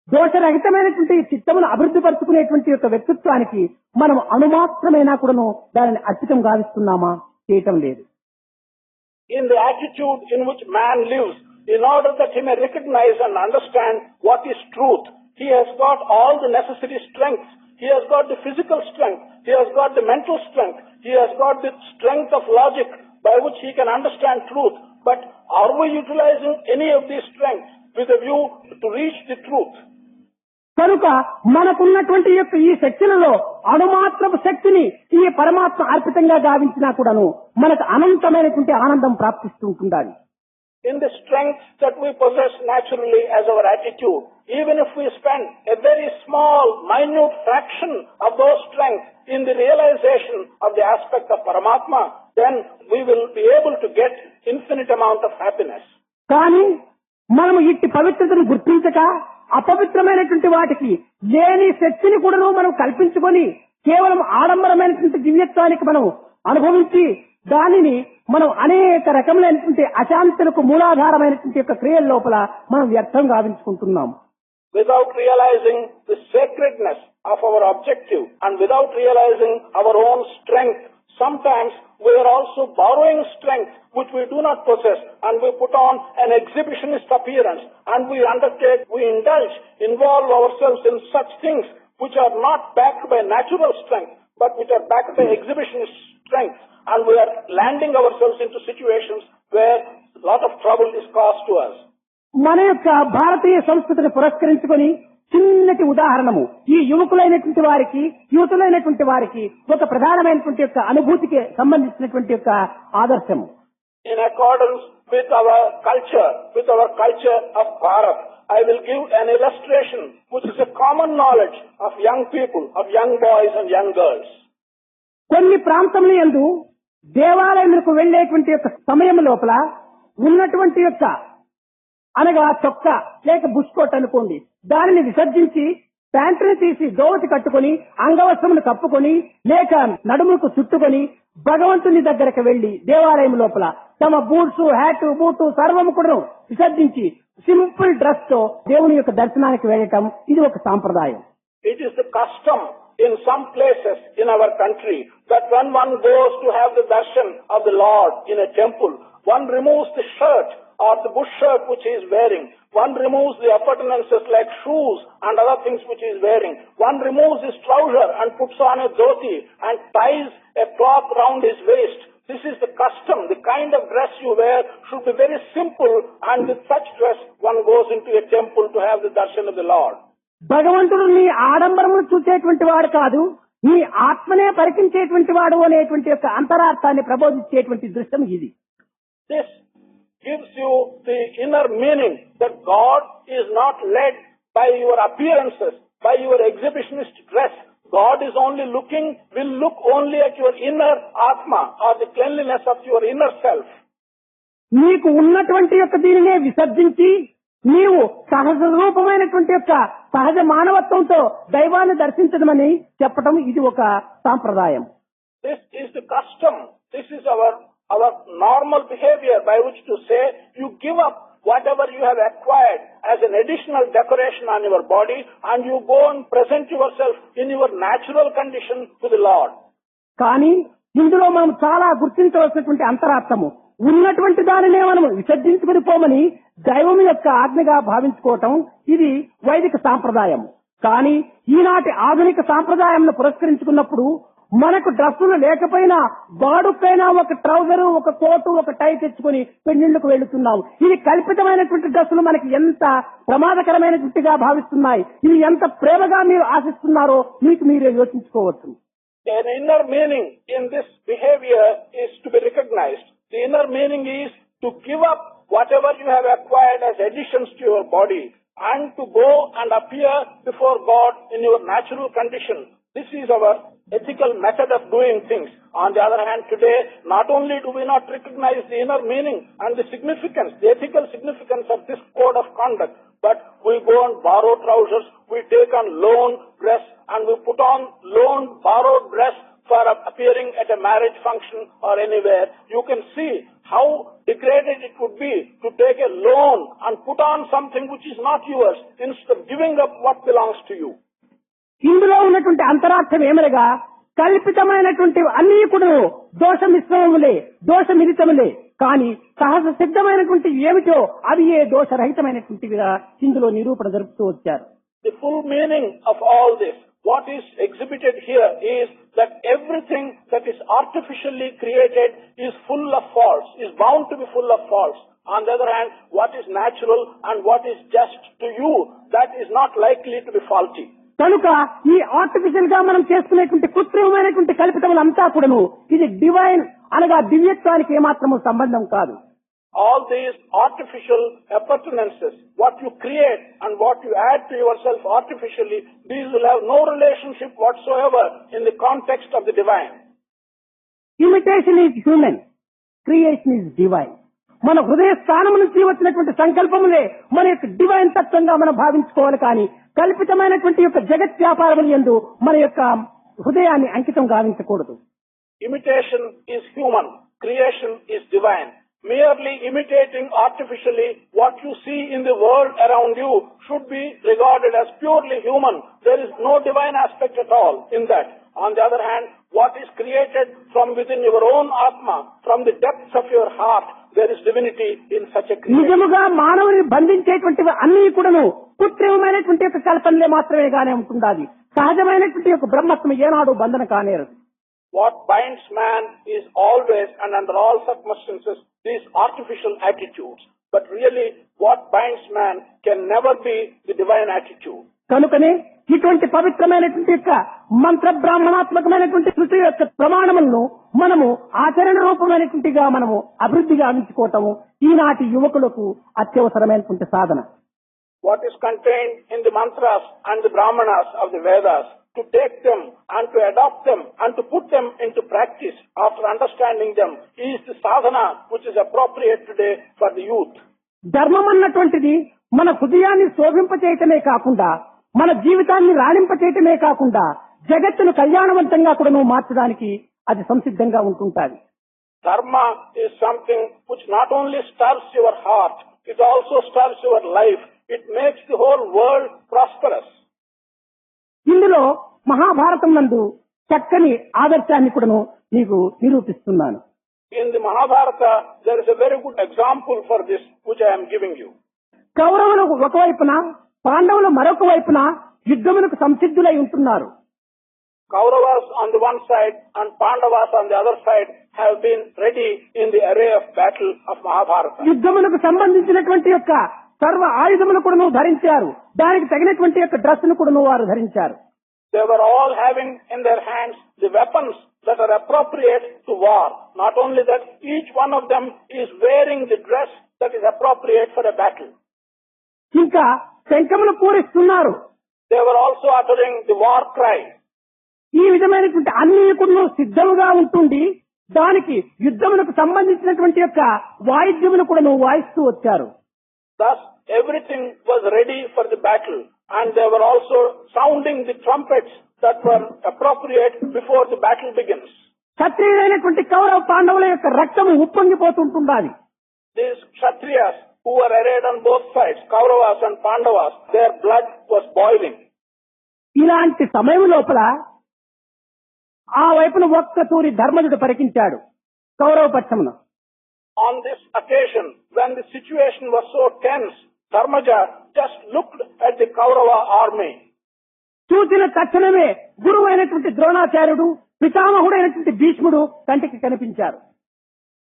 దోషరహితమైనటువంటి చిత్తమును అభివృద్ధి పరుచుకునేటువంటి యొక్క వ్యక్తిత్వానికి మనం అణుమాత్రమైనా కూడాను దానిని అర్పితం గావిస్తున్నామా? చేయటం లేదు. In the attitude in which man lives, in order that he may recognize and understand what is truth, he has got all the necessary strengths. He has got the physical strength, he has got the mental strength, he has got the strength of logic by which he can understand truth. But are we utilizing any of these strengths with a view to reach the truth? కనుక మనకున్నటువంటి యొక్క ఈ శక్తులలో అణుమాత్రపు శక్తిని ఈ పరమాత్మ అర్పితంగా గావించినా కూడాను మనకు అనంతమైనటువంటి ఆనందం ప్రాప్తిస్తూ ఉంటుండాలి. In the strength that we possess naturally as our attitude, even if we spend a very small, minute fraction of those strengths in the realization of the aspect of Paramatma, then we will be able to get infinite amount of happiness. కానీ మనము ఇట్టి పవిత్రతను గుర్తించక అపవిత్రమైనటువంటి వాటికి లేని శక్తిని కూడా మనం కల్పించుకొని కేవలం ఆడంబరమైనటువంటి దివ్యత్వానికి మనం అనుభవించి దానిని మనం అనేక రకములైనటువంటి అశాంతులకు మూలాధారమైనటువంటి యొక్క క్రియల లోపల మనం వ్యర్థం గావించుకుంటున్నాం. Without realizing the sacredness of our objective and without realizing our own strength, sometimes we are also borrowing strength which we do not possess, and we put on an exhibitionist appearance, and we undertake, we indulge, involve ourselves in such things which are not backed by natural strength, but which are backed by exhibitionist strength, and we are landing ourselves into situations where a lot of trouble is caused to us. మన యొక్క భారతీయ సంస్కృతిని పురస్కరించుకొని చిన్నటి ఉదాహరణము ఈ యువకులైనటువంటి వారికి యువతులైనటువంటి వారికి ఒక ప్రధానమైనటువంటి యొక్క అనుభూతికి సంబంధించినటువంటి యొక్క ఆదర్శము. In accordance with our culture of Bharat, I will give an illustration which is a common knowledge of young people, of young boys and young girls. కొన్ని ప్రాంతముల యందు దేవాలయములకు వెళ్లేటువంటి యొక్క సమయం లోపల ఉన్నటువంటి యొక్క అనగా చొక్క లేక బుష్కోట్ అనుకోండి, దానిని విసర్జించి ప్యాంటుని తీసి దోవతి కట్టుకొని అంగవస్త్రమును కప్పుకొని లేక నడుములకు చుట్టుకొని భగవంతుని దగ్గరకు వెళ్లి దేవాలయం లోపల తమ బూట్స్ హ్యాట్ బూటు సర్వము కూడా విసర్జించి సింపుల్ డ్రెస్ తో దేవుని యొక్క దర్శనానికి వెళ్ళటం ఇది ఒక సాంప్రదాయం. It is the custom in some places in our country that when one goes to have the darshan of the Lord in a temple, one removes the shirt or the bush shirt which he is wearing. One removes the appurtenances like shoes and other things which he is wearing. One removes his trouser and puts on a dhoti and ties a cloth round his waist. This is the custom. The kind of dress you wear should be very simple, and with such dress one goes into a temple to have the darshan of the Lord. భగవంతుడు నీ ఆడంబరమును చూసేటువంటి వాడు కాదు, నీ ఆత్మనే పరికించేటువంటి వాడు అనేటువంటి యొక్క అంతరార్థాన్ని ప్రబోధించేటువంటి దృశ్యం ఇది. This gives you the inner meaning that God is not led by your appearances, by your exhibitionist dress. God is only will look only at your inner Atma or the cleanliness of your inner self. నీకు ఉన్నటువంటి యొక్క దీనినే విసర్జించి నీవు సహజ రూపమైనటువంటి యొక్క సహజ మానవత్వంతో దైవాన్ని దర్శించడమని చెప్పడం ఇది ఒక సాంప్రదాయం. This is the custom. This is our normal behavior by which to say you give up whatever you have acquired as an additional decoration on your body and you go and present yourself in your natural condition to the Lord. కానీ ఇందులో మనం చాలా గుర్తించవలసినటువంటి అంతరార్థము ఉన్నటువంటి దానినే మనం విసర్జించుకుని పోమని దైవం యొక్క ఆజ్ఞగా భావించుకోవటం ఇది వైదిక సాంప్రదాయం. కానీ ఈనాటి ఆధునిక సాంప్రదాయంను పురస్కరించుకున్నప్పుడు మనకు డ్రెస్సులు లేకపోయినా బాడుకైనా ఒక ట్రౌజరు ఒక కోటు ఒక టై తెచ్చుకుని పెళ్లిళ్లకు వెళ్తున్నాం. ఇది కల్పితమైనటువంటి డ్రెస్సులు మనకి ఎంత ప్రమాదకరమైనట్టుగా భావిస్తున్నాయి. ఇది ఎంత ప్రేమగా మీరు ఆశిస్తున్నారో మీకు మీరే యోచించుకోవచ్చు. An inner meaning in this behavior is to be recognized. The inner meaning is to give up whatever you have acquired as additions to your body and to go and appear before God in your natural condition. This is our ethical method of doing things. On the other hand, today, not only do we not recognize the inner meaning and the significance, the ethical significance of this code of conduct, but we go and borrow trousers, we take on loan dress, and we put on loaned, borrowed dress for appearing at a marriage function or anywhere. You can see how degraded it would be to take a loan and put on something which is not yours instead of giving up what belongs to you. ఇందులో ఉన్నటువంటి అంతరార్థం ఏమనగా కల్పితమైనటువంటి అన్ని కూడా దోషమిశ్రమములే దోషమిరితములే, కానీ సహజ సిద్ధమైనటువంటి ఏమిటో అవి ఏ దోషరహితమైనటువంటివిగా ఇందులో నిరూపణ జరుపుతూ వచ్చారు. The full meaning of all this, what is exhibited here is that everything that is artificially created is full of faults, is bound to be full of faults. On the other hand, what is natural and what is just to you, that is not likely to be faulty. కనుక ఈ artificial గా మనం చేసుకునేటువంటి కృత్రిమమైనటువంటి కల్పితములంతా కూడాను ఇది divine అనగా దివ్యత్వానికి ఏమాత్రము సంబంధం కాదు. All these artificial appurtenances, what you create and what you add to yourself artificially, these will have no relationship whatsoever in the context of the divine. Imitation is human, creation is divine. మన హృదయ స్థానం నుంచి వచ్చినటువంటి సంకల్పములే మన యొక్క divine తత్వంగా మనం భావించుకోవాలి. కానీ కల్పితమైనటువంటి యొక్క జగత్ వ్యాపారముల యందు మన యొక్క హృదయాన్ని అంకితం గావించకూడదు. Imitation is human, creation is divine. Merely imitating artificially what you see in the world around you should be regarded as purely human. There is no divine aspect at all in that. On the other hand, what is created from within your own Atma, from the depths of your heart, there is divinity in such a creation. నిజముగా మానవుని బంధించేటువంటివి అన్ని కూడాను కృత్రిమమైనటువంటి యొక్క కల్పనలే మాత్రమే గానే ఉంటుండాలి. సహజమైనటువంటి యొక్క బ్రహ్మత్వం ఏనాడు బంధన కానేరదు. What binds man is always and under all circumstances these artificial attitudes. But really what binds man can never be the divine attitude. కనుకనే ఇటువంటి పవిత్రమైనటువంటి యొక్క మంత్ర బ్రాహ్మణాత్మకమైనటువంటి శృతి యొక్క ప్రమాణములను మనము ఆచరణ రూపమైనటువంటిగా మనము అభివృద్ధి గావించుకోవటము ఈనాటి యువకులకు అత్యవసరమైనటువంటి సాధన. What is contained in the mantras and the brahmanas of the Vedas, to take them and to adopt them and to put them into practice after understanding them is the sadhana which is appropriate today for the youth. ధర్మం అన్నటువంటిది మన హృదయాన్ని శోభింపచేయటమే కాకుండా మన జీవితాన్ని రాణింపచేయటమే కాకుండా జగత్తును కళ్యాణవంతంగా కూడా మార్చడానికి అది సంసిద్ధంగా ఉంటుంటాది. Dharma is something which not only stirs your heart, it also stirs your life. It makes the whole world prosperous. ఇందులో మహాభారతం నందు చక్కని ఆదర్శాన్ని కూడాను నీకు నిరూపిస్తున్నాను. In the Mahabharata, there is a very good example for this which I am giving you. కౌరవులు ఒకవైపున పాండవులు మరొక వైపున యుద్ధములకు సంసిద్ధులై ఉంటున్నారు. Kauravas on the one side and Pandavas on the other side have been ready in the array of battle of Mahabharata. యుద్ధములకు సంబంధించినటువంటి యొక్క సర్వ ఆయుధములు కూడాను ధరించారు. దానికి తగినటువంటి యొక్క డ్రెస్ ను కూడాను వారు ధరించారు. They were all having in their hands the weapons that are appropriate to war. Not only that, each one of them is wearing the dress that is appropriate for a battle. ఇంకా శంఖములు పూరిస్తున్నారు. They were also uttering the war cry. ఈ విధమైనటువంటి అన్ని కూడా సిద్ధముగా ఉంటుంది. దానికి యుద్ధములకు సంబంధించినటువంటి యొక్క వాయిద్యములు కూడా వాయిస్తూ వచ్చారు. Thus, everything was ready for the battle, and they were also sounding the trumpets that were appropriate before the battle begins. క్షత్రియులైనటువంటి కౌరవ పాండవుల యొక్క రక్తము ఉప్పొంగిపోతుంటుండాలి. These Kshatriyas who were arrayed on both sides, Kauravas and Pandavas, their blood was boiling. ఇలాంటి సమయం లోపల ఆ వైపున ఒక్క తూరి ధర్మజుడు పరికించాడు కౌరవ పక్షమున. On this occasion, when the situation was so tense, Dharmaja just looked at the Kaurava army. చూసిన తక్షణమే గురువైనటువంటి ద్రోణాచార్యుడు, పితామహుడైనటువంటి భీష్ముడు కంటికి కనిపించారు.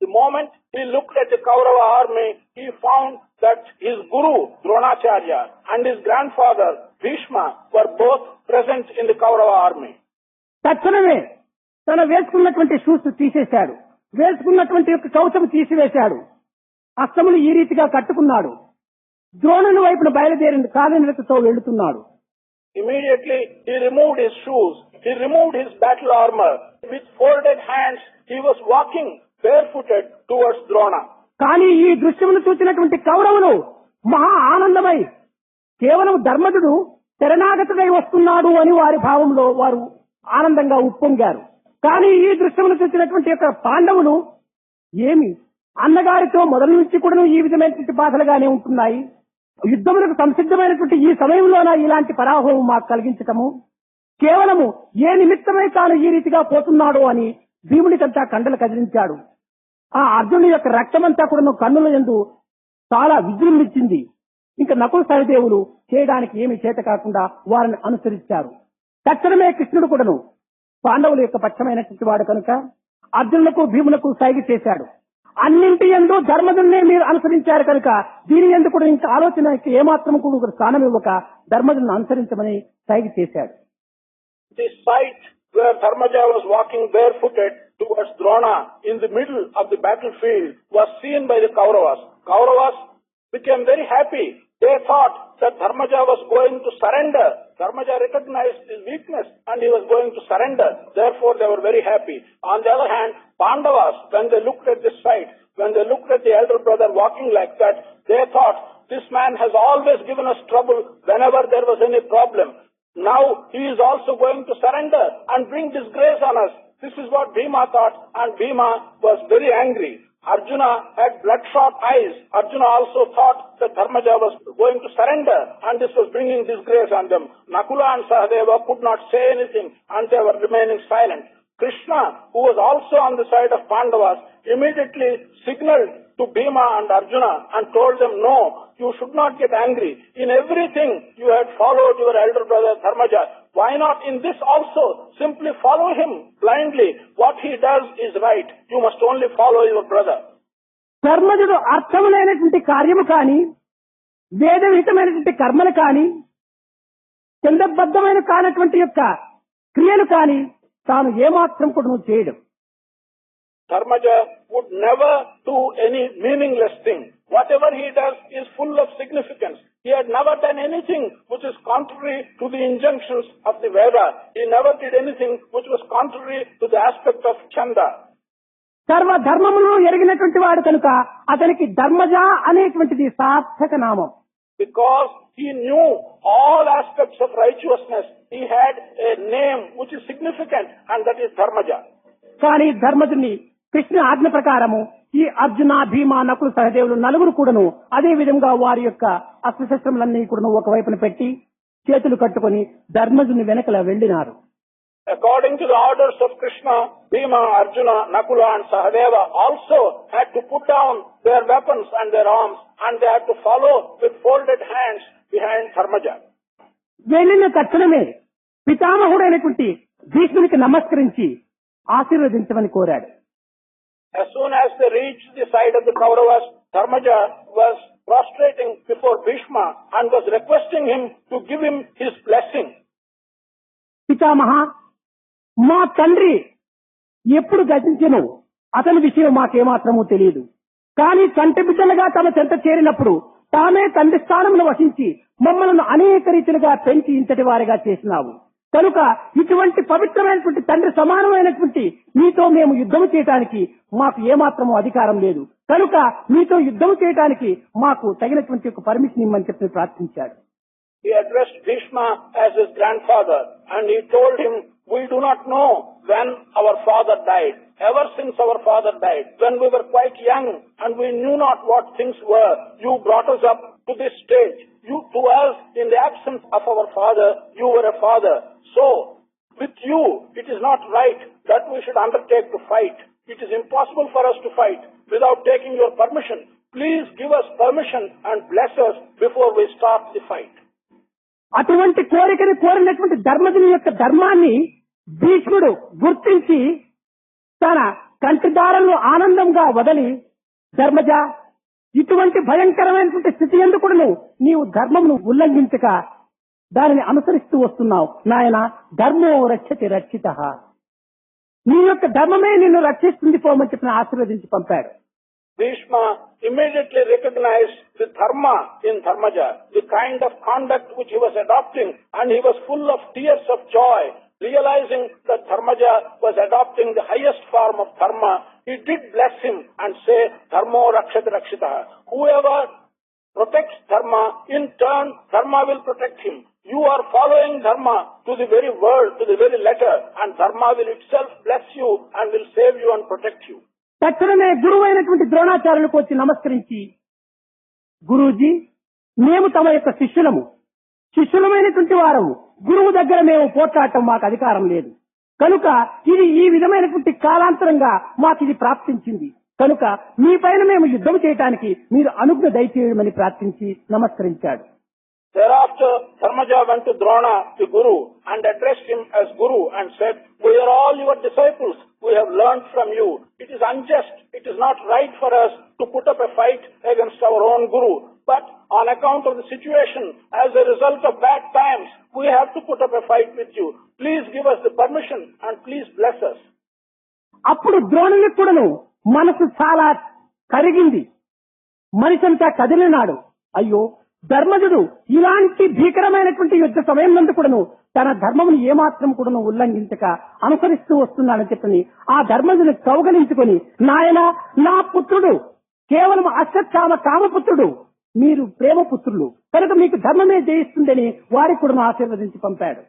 The moment he looked at the Kaurava army, he found that his guru, Dronacharya, and his grandfather, Bhishma, were both present in the Kaurava army. తక్షణమే తన వేసుకున్నటువంటి shoes తీసేశాడు. వేసుకున్నటువంటి యొక్క కవచం తీసివేశాడు. అస్తములు ఈ రీతిగా కట్టుకున్నాడు. ద్రోణుని వైపున బయలుదేరి కాలినడకతో వెళుతున్నాడు. Immediately he removed his shoes. He removed his battle armor. With folded hands, he was walking barefooted towards Drona. కానీ ఈ దృశ్యమును చూసినటువంటి కౌరవులు మహా ఆనందమై కేవలం ధర్మజుడు శరణాగతుడై వస్తున్నాడు అని వారి భావంలో వారు ఆనందంగా ఉప్పొంగారు. కానీ ఈ దృశ్యమును చూసినటువంటి యొక్క పాండవులు ఏమి అన్నగారితో మొదలు నుంచి కూడా ఈ విధమైనటువంటి బాధలుగానే ఉంటున్నాయి. యుద్ధములకు సంసిద్ధమైనటువంటి ఈ సమయంలోన ఇలాంటి పరాభవం మాకు కలిగించటము కేవలము ఏ నిమిత్తమై తాను ఈ రీతిగా పోతున్నాడో అని భీమునికంతా కండలు కదిలించాడు. ఆ అర్జునుడి యొక్క రక్తమంతా కూడా కన్నుల యందు చాలా విజృంభించింది. ఇంకా నకుల సహదేవులు చేయడానికి ఏమి చేత కాకుండా వారిని అనుసరించారు. తక్షణమే కృష్ణుడు కూడాను పాండవుల యొక్క పక్షమైనటువంటి వాడు కనుక అర్జునులకు భీములకు సైగ చేశాడు. అన్నింటి యందు ధర్మజున్నే మీరు అనుసరించారు కనుక దీని యందు కూడా ఇంకా ఆలోచన ఏమాత్రం కూడా స్థానం ఇవ్వక ధర్మజును అనుసరించమని సైగ చేశాడు. The sight where Dharmaja was walking barefooted towards Drona in the middle of the battlefield was seen by the Kauravas. Kauravas became very happy. They thought that Dharmaja was going to surrender. Dharmaja recognized his weakness and he was going to surrender. Therefore, they were very happy. On the other hand, Pandavas, when they looked at this sight, when they looked at the elder brother walking like that, they thought, this man has always given us trouble whenever there was any problem. Now he is also going to surrender and bring disgrace on us. This is what Bhima thought, and Bhima was very angry. Arjuna had bloodshot eyes. Arjuna also thought that Dharmaja was going to surrender and this was bringing disgrace on them. Nakula and Sahadeva could not say anything and they were remaining silent. Krishna, who was also on the side of Pandavas, immediately signaled to Bhima and Arjuna and told them, no, you should not get angry. In everything you had followed your elder brother Dharmaja. Why not in this also? Simply follow him blindly. What he does is right. You must only follow your brother. ధర్మజుడు అర్థములైనటువంటి కార్యము కాని వేదవిహితమైనటువంటి కర్మలు కాని చందబద్ధమైన కానటువంటి యొక్క క్రియలు కాని తాను ఏమాత్రం కూడా చేయడు. Dharmaja would never do any meaningless thing. Whatever he does is full of significance. He had never done anything which is contrary to the injunctions of the Veda. He never did anything which was contrary to the aspect of Chanda. సర్వధర్మమును ఎరిగినటువంటి వాడు కనుక అతనికి ధర్మజ అనేటువంటిది సార్థక నామం. Because he knew all aspects of righteousness, he had a name which is significant, and that is Dharmaja. కానీ ధర్మజుని కృష్ణ ఆజ్ఞ ప్రకారము ఈ అర్జున భీమ నకులు సహదేవులు నలుగురు కూడాను అదే విధంగా వారి యొక్క అస్త్రశస్త్రములన్నీ కూడాను ఒకవైపున పెట్టి చేతులు కట్టుకుని ధర్మజుని వెనకల వెళ్లినారు. According to the orders of Krishna, Bhima, Arjuna, Nakula and Sahadeva also had to put down their weapons and their arms and they had to follow with folded hands behind Dharmaja. వెళ్లిన తక్షణమే పితామహుడైనటువంటి భీష్మునికి నమస్కరించి ఆశీర్వదించమని కోరాడు. As soon as they reached the side of the Kauravas, Dharmaja was prostrating before Bhishma and was requesting him to give him his blessing. పితామహ, మా తండ్రి ఎప్పుడు గతించెను అతని విషయం మాకేమాత్రమూ తెలియదు. కానీ కంటి బిడ్డలుగా తమ చెంత చేరినప్పుడు తామే తండ్రి స్థానంలో వసించి మమ్మల్ని అనేక రీతిలుగా పెంచి ఇంతటి వారిగా చేసినావు. కనుక ఇటువంటి పవిత్రమైనటువంటి తండ్రి సమానమైనటువంటి నీతో మేము యుద్ధం చేయడానికి మాకు ఏమాత్రమూ అధికారం లేదు. కనుక మీతో యుద్ధం చేయడానికి మాకు తగినటువంటి ఒక పర్మిషన్ ఇమ్మని చెప్పి ప్రార్థించాడు. He addressed Bhishma as his grandfather and he told him, we do not know when our father died. Ever since our father died, when we were quite young and we knew not what things were, you brought us up to this stage. You, to us, in the absence of our father, you were a father. So, with you, it is not right that we should undertake to fight. It is impossible for us to fight without taking your permission. Please give us permission and bless us before we start the fight. అటువంటి కోరికని కోరినటువంటి ధర్మజుని యొక్క ధర్మాన్ని భీష్ముడు గుర్తించి తన కంటిదారులను ఆనందంగా వదలి, ధర్మజ, ఇటువంటి భయంకరమైనటువంటి స్థితి ఎందుకును నీవు ధర్మమును ఉల్లంఘించక దానిని అనుసరిస్తూ వస్తున్నావు. నాయన, ధర్మో రక్షతి రక్షితః, నీ యొక్క ధర్మమే నిన్ను రక్షిస్తుంది పోమని చెప్పిన ఆశీర్వదించి పంపాడు. Bhishma immediately recognized the dharma in Dharmaja, the kind of conduct which he was adopting, and he was full of tears of joy, realizing that Dharmaja was adopting the highest form of dharma. He did bless him and say, Dharmo rakshati rakshitah. Whoever protects dharma, in turn, dharma will protect him. You are following dharma to the very word, to the very letter, and dharma will itself bless you and will save you and protect you. తక్షణమే గురువు అయినటువంటి ద్రోణాచార్యులకు వచ్చి నమస్కరించి, గురూజీ, మేము తమ యొక్క శిష్యులమైనటువంటి వారము, గురువు దగ్గర మేము పోట్లాడటం మాకు అధికారం లేదు. కనుక ఇది ఈ విధమైనటువంటి కాలాంతరంగా మాకు ఇది ప్రాప్తించింది. కనుక మీ పైన మేము యుద్ధం చేయటానికి మీరు అనుజ్ఞ దయచేయమని ప్రార్థించి నమస్కరించాడు. Thereafter, Dharmaja went to Drona, the Guru, and addressed him as Guru and said, "We are all your disciples. We have learned from you. It is unjust. It is not right for us to put up a fight against our own Guru. But on account of the situation, as a result of bad times, we have to put up a fight with you. Please give us the permission and please bless us." అప్పుడు ద్రోణునికి కూడాను మనసు చాలా కరిగింది. మనిషంతా కదిలినాడు. అయ్యో, ధర్మజుడు ఇలాంటి భీకరమైనటువంటి యుద్ధ సమయం నందు కూడాను తన ధర్మమును ఏమాత్రం కూడాను ఉల్లంఘించక అనుసరిస్తూ వస్తున్నాడని చెప్పని ఆ ధర్మజుని కౌగలించుకొని, నాయనా, నా పుత్రుడు కేవలం అశ్వత్థామ కామపుత్రుడు, మీరు ప్రేమపుత్రులు కనుక మీకు ధర్మమే జయిస్తుందని వారికి కూడా ఆశీర్వదించి పంపాడు.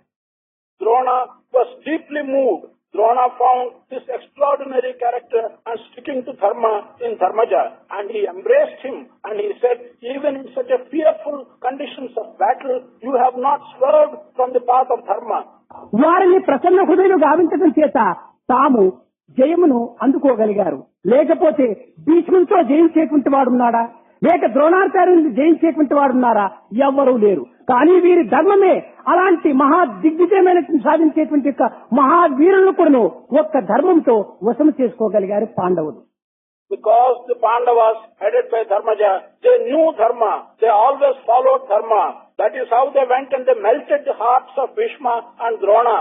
Drona was deeply moved. Drona found this extraordinary character and sticking to dharma in Dharmaja, and he embraced him and he said, "Even in such a fearful conditions of battle, you have not swerved from the path of dharma." వారిని ప్రసన్న హృదయులు గావించడం చేత తాము జయమును అందుకోగలిగారు. లేకపోతే భీష్మునితో జయించేటువంటి వాడున్నాడా, లేక ద్రోణాచార్యుని జయించేటువంటి వాడున్నారా? ఎవ్వరూ లేరు. కానీ వీరి ధర్మమే అలాంటి మహా దిగ్విజయమైన సాధించేటువంటి యొక్క మహావీరులను కూడా ఒక్క ధర్మంతో వశము చేసుకోగలిగారు పాండవులు. Because the Pandavas, headed by Dharmaja, they knew dharma. They always followed dharma. That is how they went and they melted the hearts of Bhishma and Drona.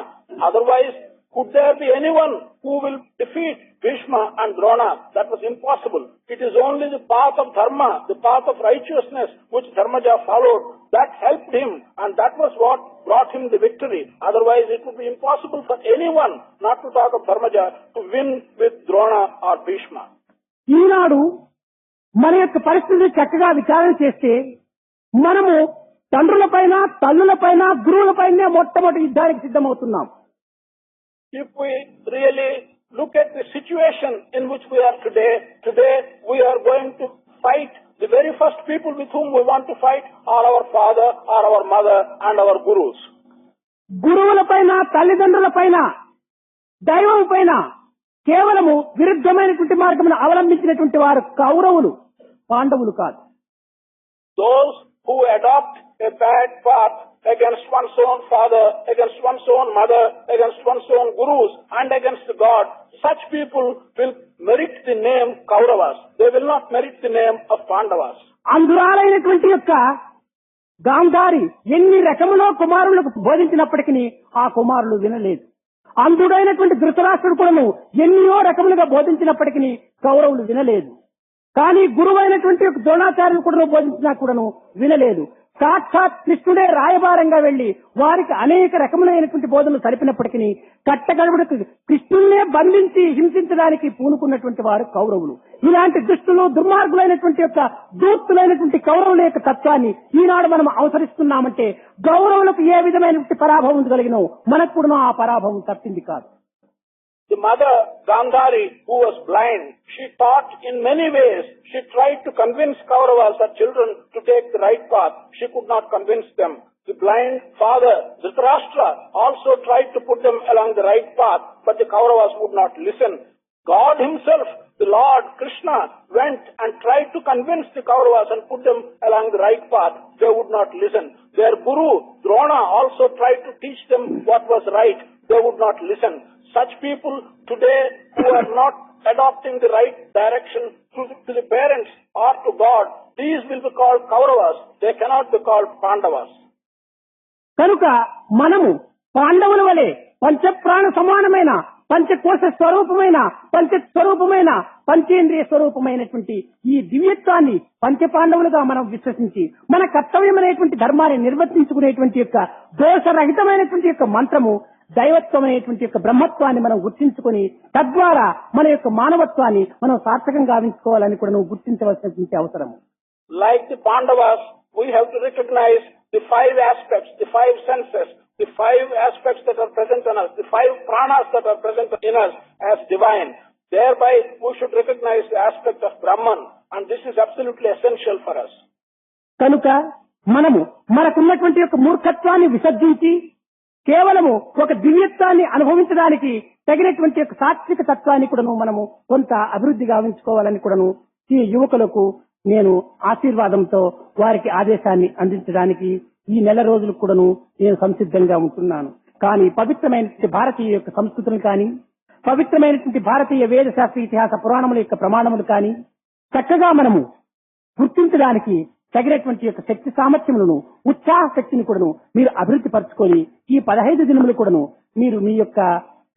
Otherwise, could there be anyone who will defeat Bhishma and Drona? That was impossible. It is only the path of dharma, the path of righteousness, which Dharmaja followed. That helped him, and that was what brought him the victory. Otherwise, it would be impossible for anyone, not to talk of Dharmaja, to win with Drona or Bhishma. ఈనాడు మన యొక్క పరిస్థితిని చక్కగా విచారణ చేస్తే మనము తండ్రులపైన, తల్లులపైన, గురువులపైనే మొట్టమొదటి యుద్ధానికి సిద్ధమవుతున్నాం. If we really look at the situation in which we are today we are going to fight. The very first people with whom we want to fight are our father, are our mother, and our gurus. గురువులపైన, తల్లిదండ్రులపైన, దైవం పైన కేవలము విరుద్ధమైనటువంటి మార్గమును అవలంబించినటువంటి వారు కౌరవులు, పాండవులు కాదు. Those who adopt a bad path against one's own father, against one's own mother, against one's own gurus, and against God, such people will merit the name Kauravas. They will not merit the name of Pandavas. అందురాలైనటువంటి యొక్క గాంధారి ఎన్ని రకములో కుమారులకు బోధించినప్పటికీ ఆ కుమారులు వినలేదు. అంధుడైనటువంటి ధృతరాష్ట్రుడు కూడాను ఎన్నో రకములుగా బోధించినప్పటికీ కౌరవులు వినలేదు. కానీ గురువైనటువంటి ద్రోణాచార్యులు కూడా బోధించినా కూడాను వినలేదు. సాక్షాత్ కృష్ణుడే రాయబారంగా వెళ్లి వారికి అనేక రకములైనటువంటి బోధనలు సరిపినప్పటికీ కట్టగడుగుడుకు కృష్ణున్నే బంధించి హింసించడానికి పూనుకున్నటువంటి వారు కౌరవులు. ఇలాంటి దుష్టులు, దుర్మార్గులైనటువంటి యొక్క దూర్తులైనటువంటి కౌరవుల యొక్క తత్వాన్ని ఈనాడు మనం అవసరిస్తున్నామంటే గౌరవులకు ఏ విధమైనటువంటి పరాభవం కలిగినో మనకు కూడా ఆ పరాభవం తప్పింది కాదు. The mother, Gandhari, who was blind, she taught in many ways. She tried to convince Kauravas, her children, to take the right path. She could not convince them. The blind father, Dhritarashtra, also tried to put them along the right path, but the Kauravas would not listen. God himself, the Lord Krishna, went and tried to convince the Kauravas and put them along the right path. They would not listen. Their guru, Drona, also tried to teach them what was right. They would not listen. Such people today who are not adopting the right direction to the parents or to God, these will be called Kauravas. They cannot be called Pandavas. కనుక మనము పాండవుల వలె పంచప్రాణ సమానమైన, పంచకోశ స్వరూపమైన, పంచస్వరూపమైన, పంచేంద్రియ స్వరూపమైనటువంటి ఈ దివ్యత్వాన్ని పంచపాండవులుగా మనం విశ్వసించి మన కర్తవ్యమైనటువంటి ధర్మాన్ని నిర్వర్తించుకునేటువంటి యొక్క దోషరహితమైనటువంటి యొక్క మంత్రము దైవత్వమైనటువంటి యొక్క బ్రహ్మత్వాన్ని మనం గుర్తించుకొని తద్వారా మన యొక్క మానవత్వాన్ని మనం సార్థకంగా గావించుకోవాలని కూడా నువ్వు గుర్తించవలసినటువంటి అవసరము. Like the Pandavas, we have to recognize the five aspects, the five senses, the five aspects that are present in us, the five pranas that are present in us as divine. Thereby, we should recognize the aspect of Brahman, and this is absolutely essential for us. కనుక మనము మనకున్నటువంటి యొక్క మూర్ఖత్వాన్ని విసర్జించి కేవలము ఒక దివ్యత్వాన్ని అనుభవించడానికి తగినటువంటి యొక్క సాత్విక తత్వాన్ని కూడాను మనము కొంత అభివృద్ధి గావించుకోవాలని కూడాను ఈ యువకులకు నేను ఆశీర్వాదంతో వారికి ఆదేశాన్ని అందించడానికి ఈ నెల రోజులకు కూడాను నేను సంసిద్ధంగా ఉంటున్నాను. కానీ పవిత్రమైనటువంటి భారతీయ యొక్క సంస్కృతులు కానీ, పవిత్రమైనటువంటి భారతీయ వేద శాస్త్ర ఇతిహాస పురాణముల యొక్క ప్రమాణములు కానీ చక్కగా మనము గుర్తించడానికి తగినటువంటి యొక్క శక్తి సామర్థ్యములను, ఉత్సాహ శక్తిని కూడాను మీరు అభివృద్ధి పరచుకొని ఈ 15 దినములు కూడాను మీరు మీ యొక్క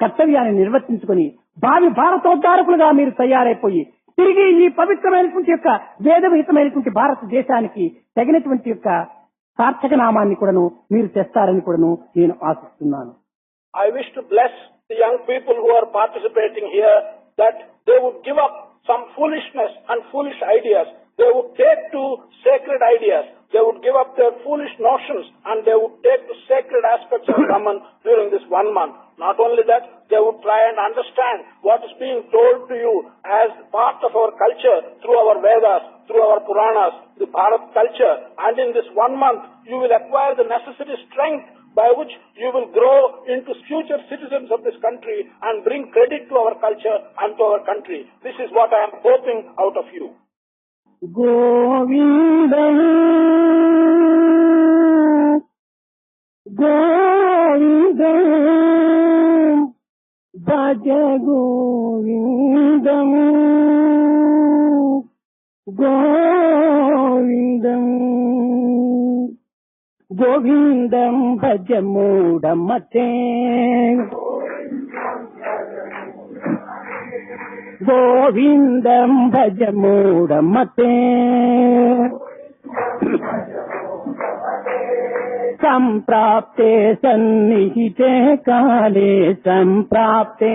కర్తవ్యాన్ని నిర్వర్తించుకొని భావి భారతోద్ధారకులుగా మీరు తయారైపోయి తిరిగి ఈ పవిత్రమైనటువంటి యొక్క వేదవిహితమైనటువంటి భారతదేశానికి తగినటువంటి యొక్క సార్థక నామాన్ని కూడాను మీరు తెస్తారని కూడాను నేను ఆశిస్తున్నాను. I wish to bless the young people who are participating here that they would give up some foolishness and foolish ideas. They would take to sacred ideas. They would give up their foolish notions and they would take to sacred aspects of Brahman during this 1 month. Not only that, they would try and understand what is being told to you as part of our culture through our Vedas, through our Puranas, the Bharat culture. And in this 1 month, you will acquire the necessary strength by which you will grow into future citizens of this country and bring credit to our culture and to our country. This is what I am hoping out of you. Govindam Govindam Bhaja Govindam Govindam Govindam Bhaja Mudamate Govindam Bhaja Mudamate Samprapte Sannihite Kale Samprapte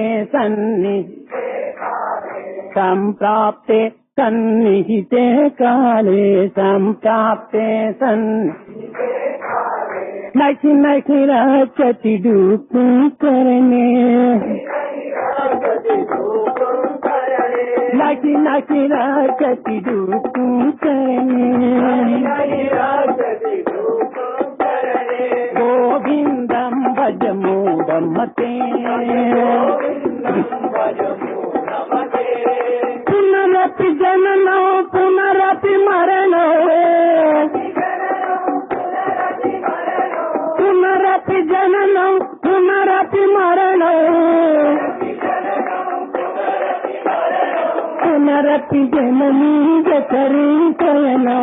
Samprapte Sannihite Kale Samprapte Naki Naki Rakati Dukun Karane Naki Naki Rakati Dukun Karane Govindam Bhaja Mudamate Punarapi Janana Punarapi Marana Punarapi Janana Punarapi Marana Punarapi Janani Jatari Sayana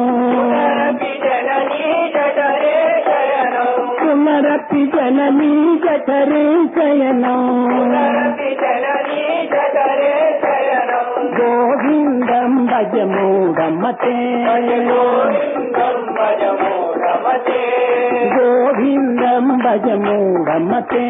Punarapi Janani Jatari Sayana Govindam Bhaja Mudamate Govindam Bhaja Mudamate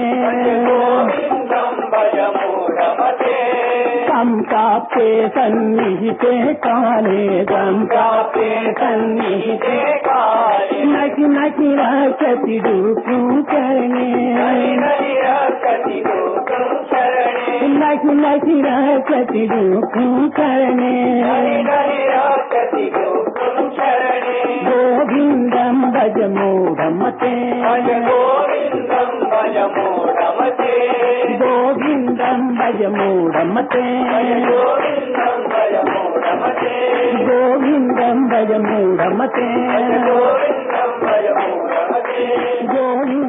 Samprapte Sannihite Kale Samprapte Sannihite Kale Naki Naki Rakati Dukun Karane Naki Naki Rakati Dukun Karane Govindam Bhaja Mudamate Govindam Bhaja Mudamate Govindam Bhaja Mudamate Govindam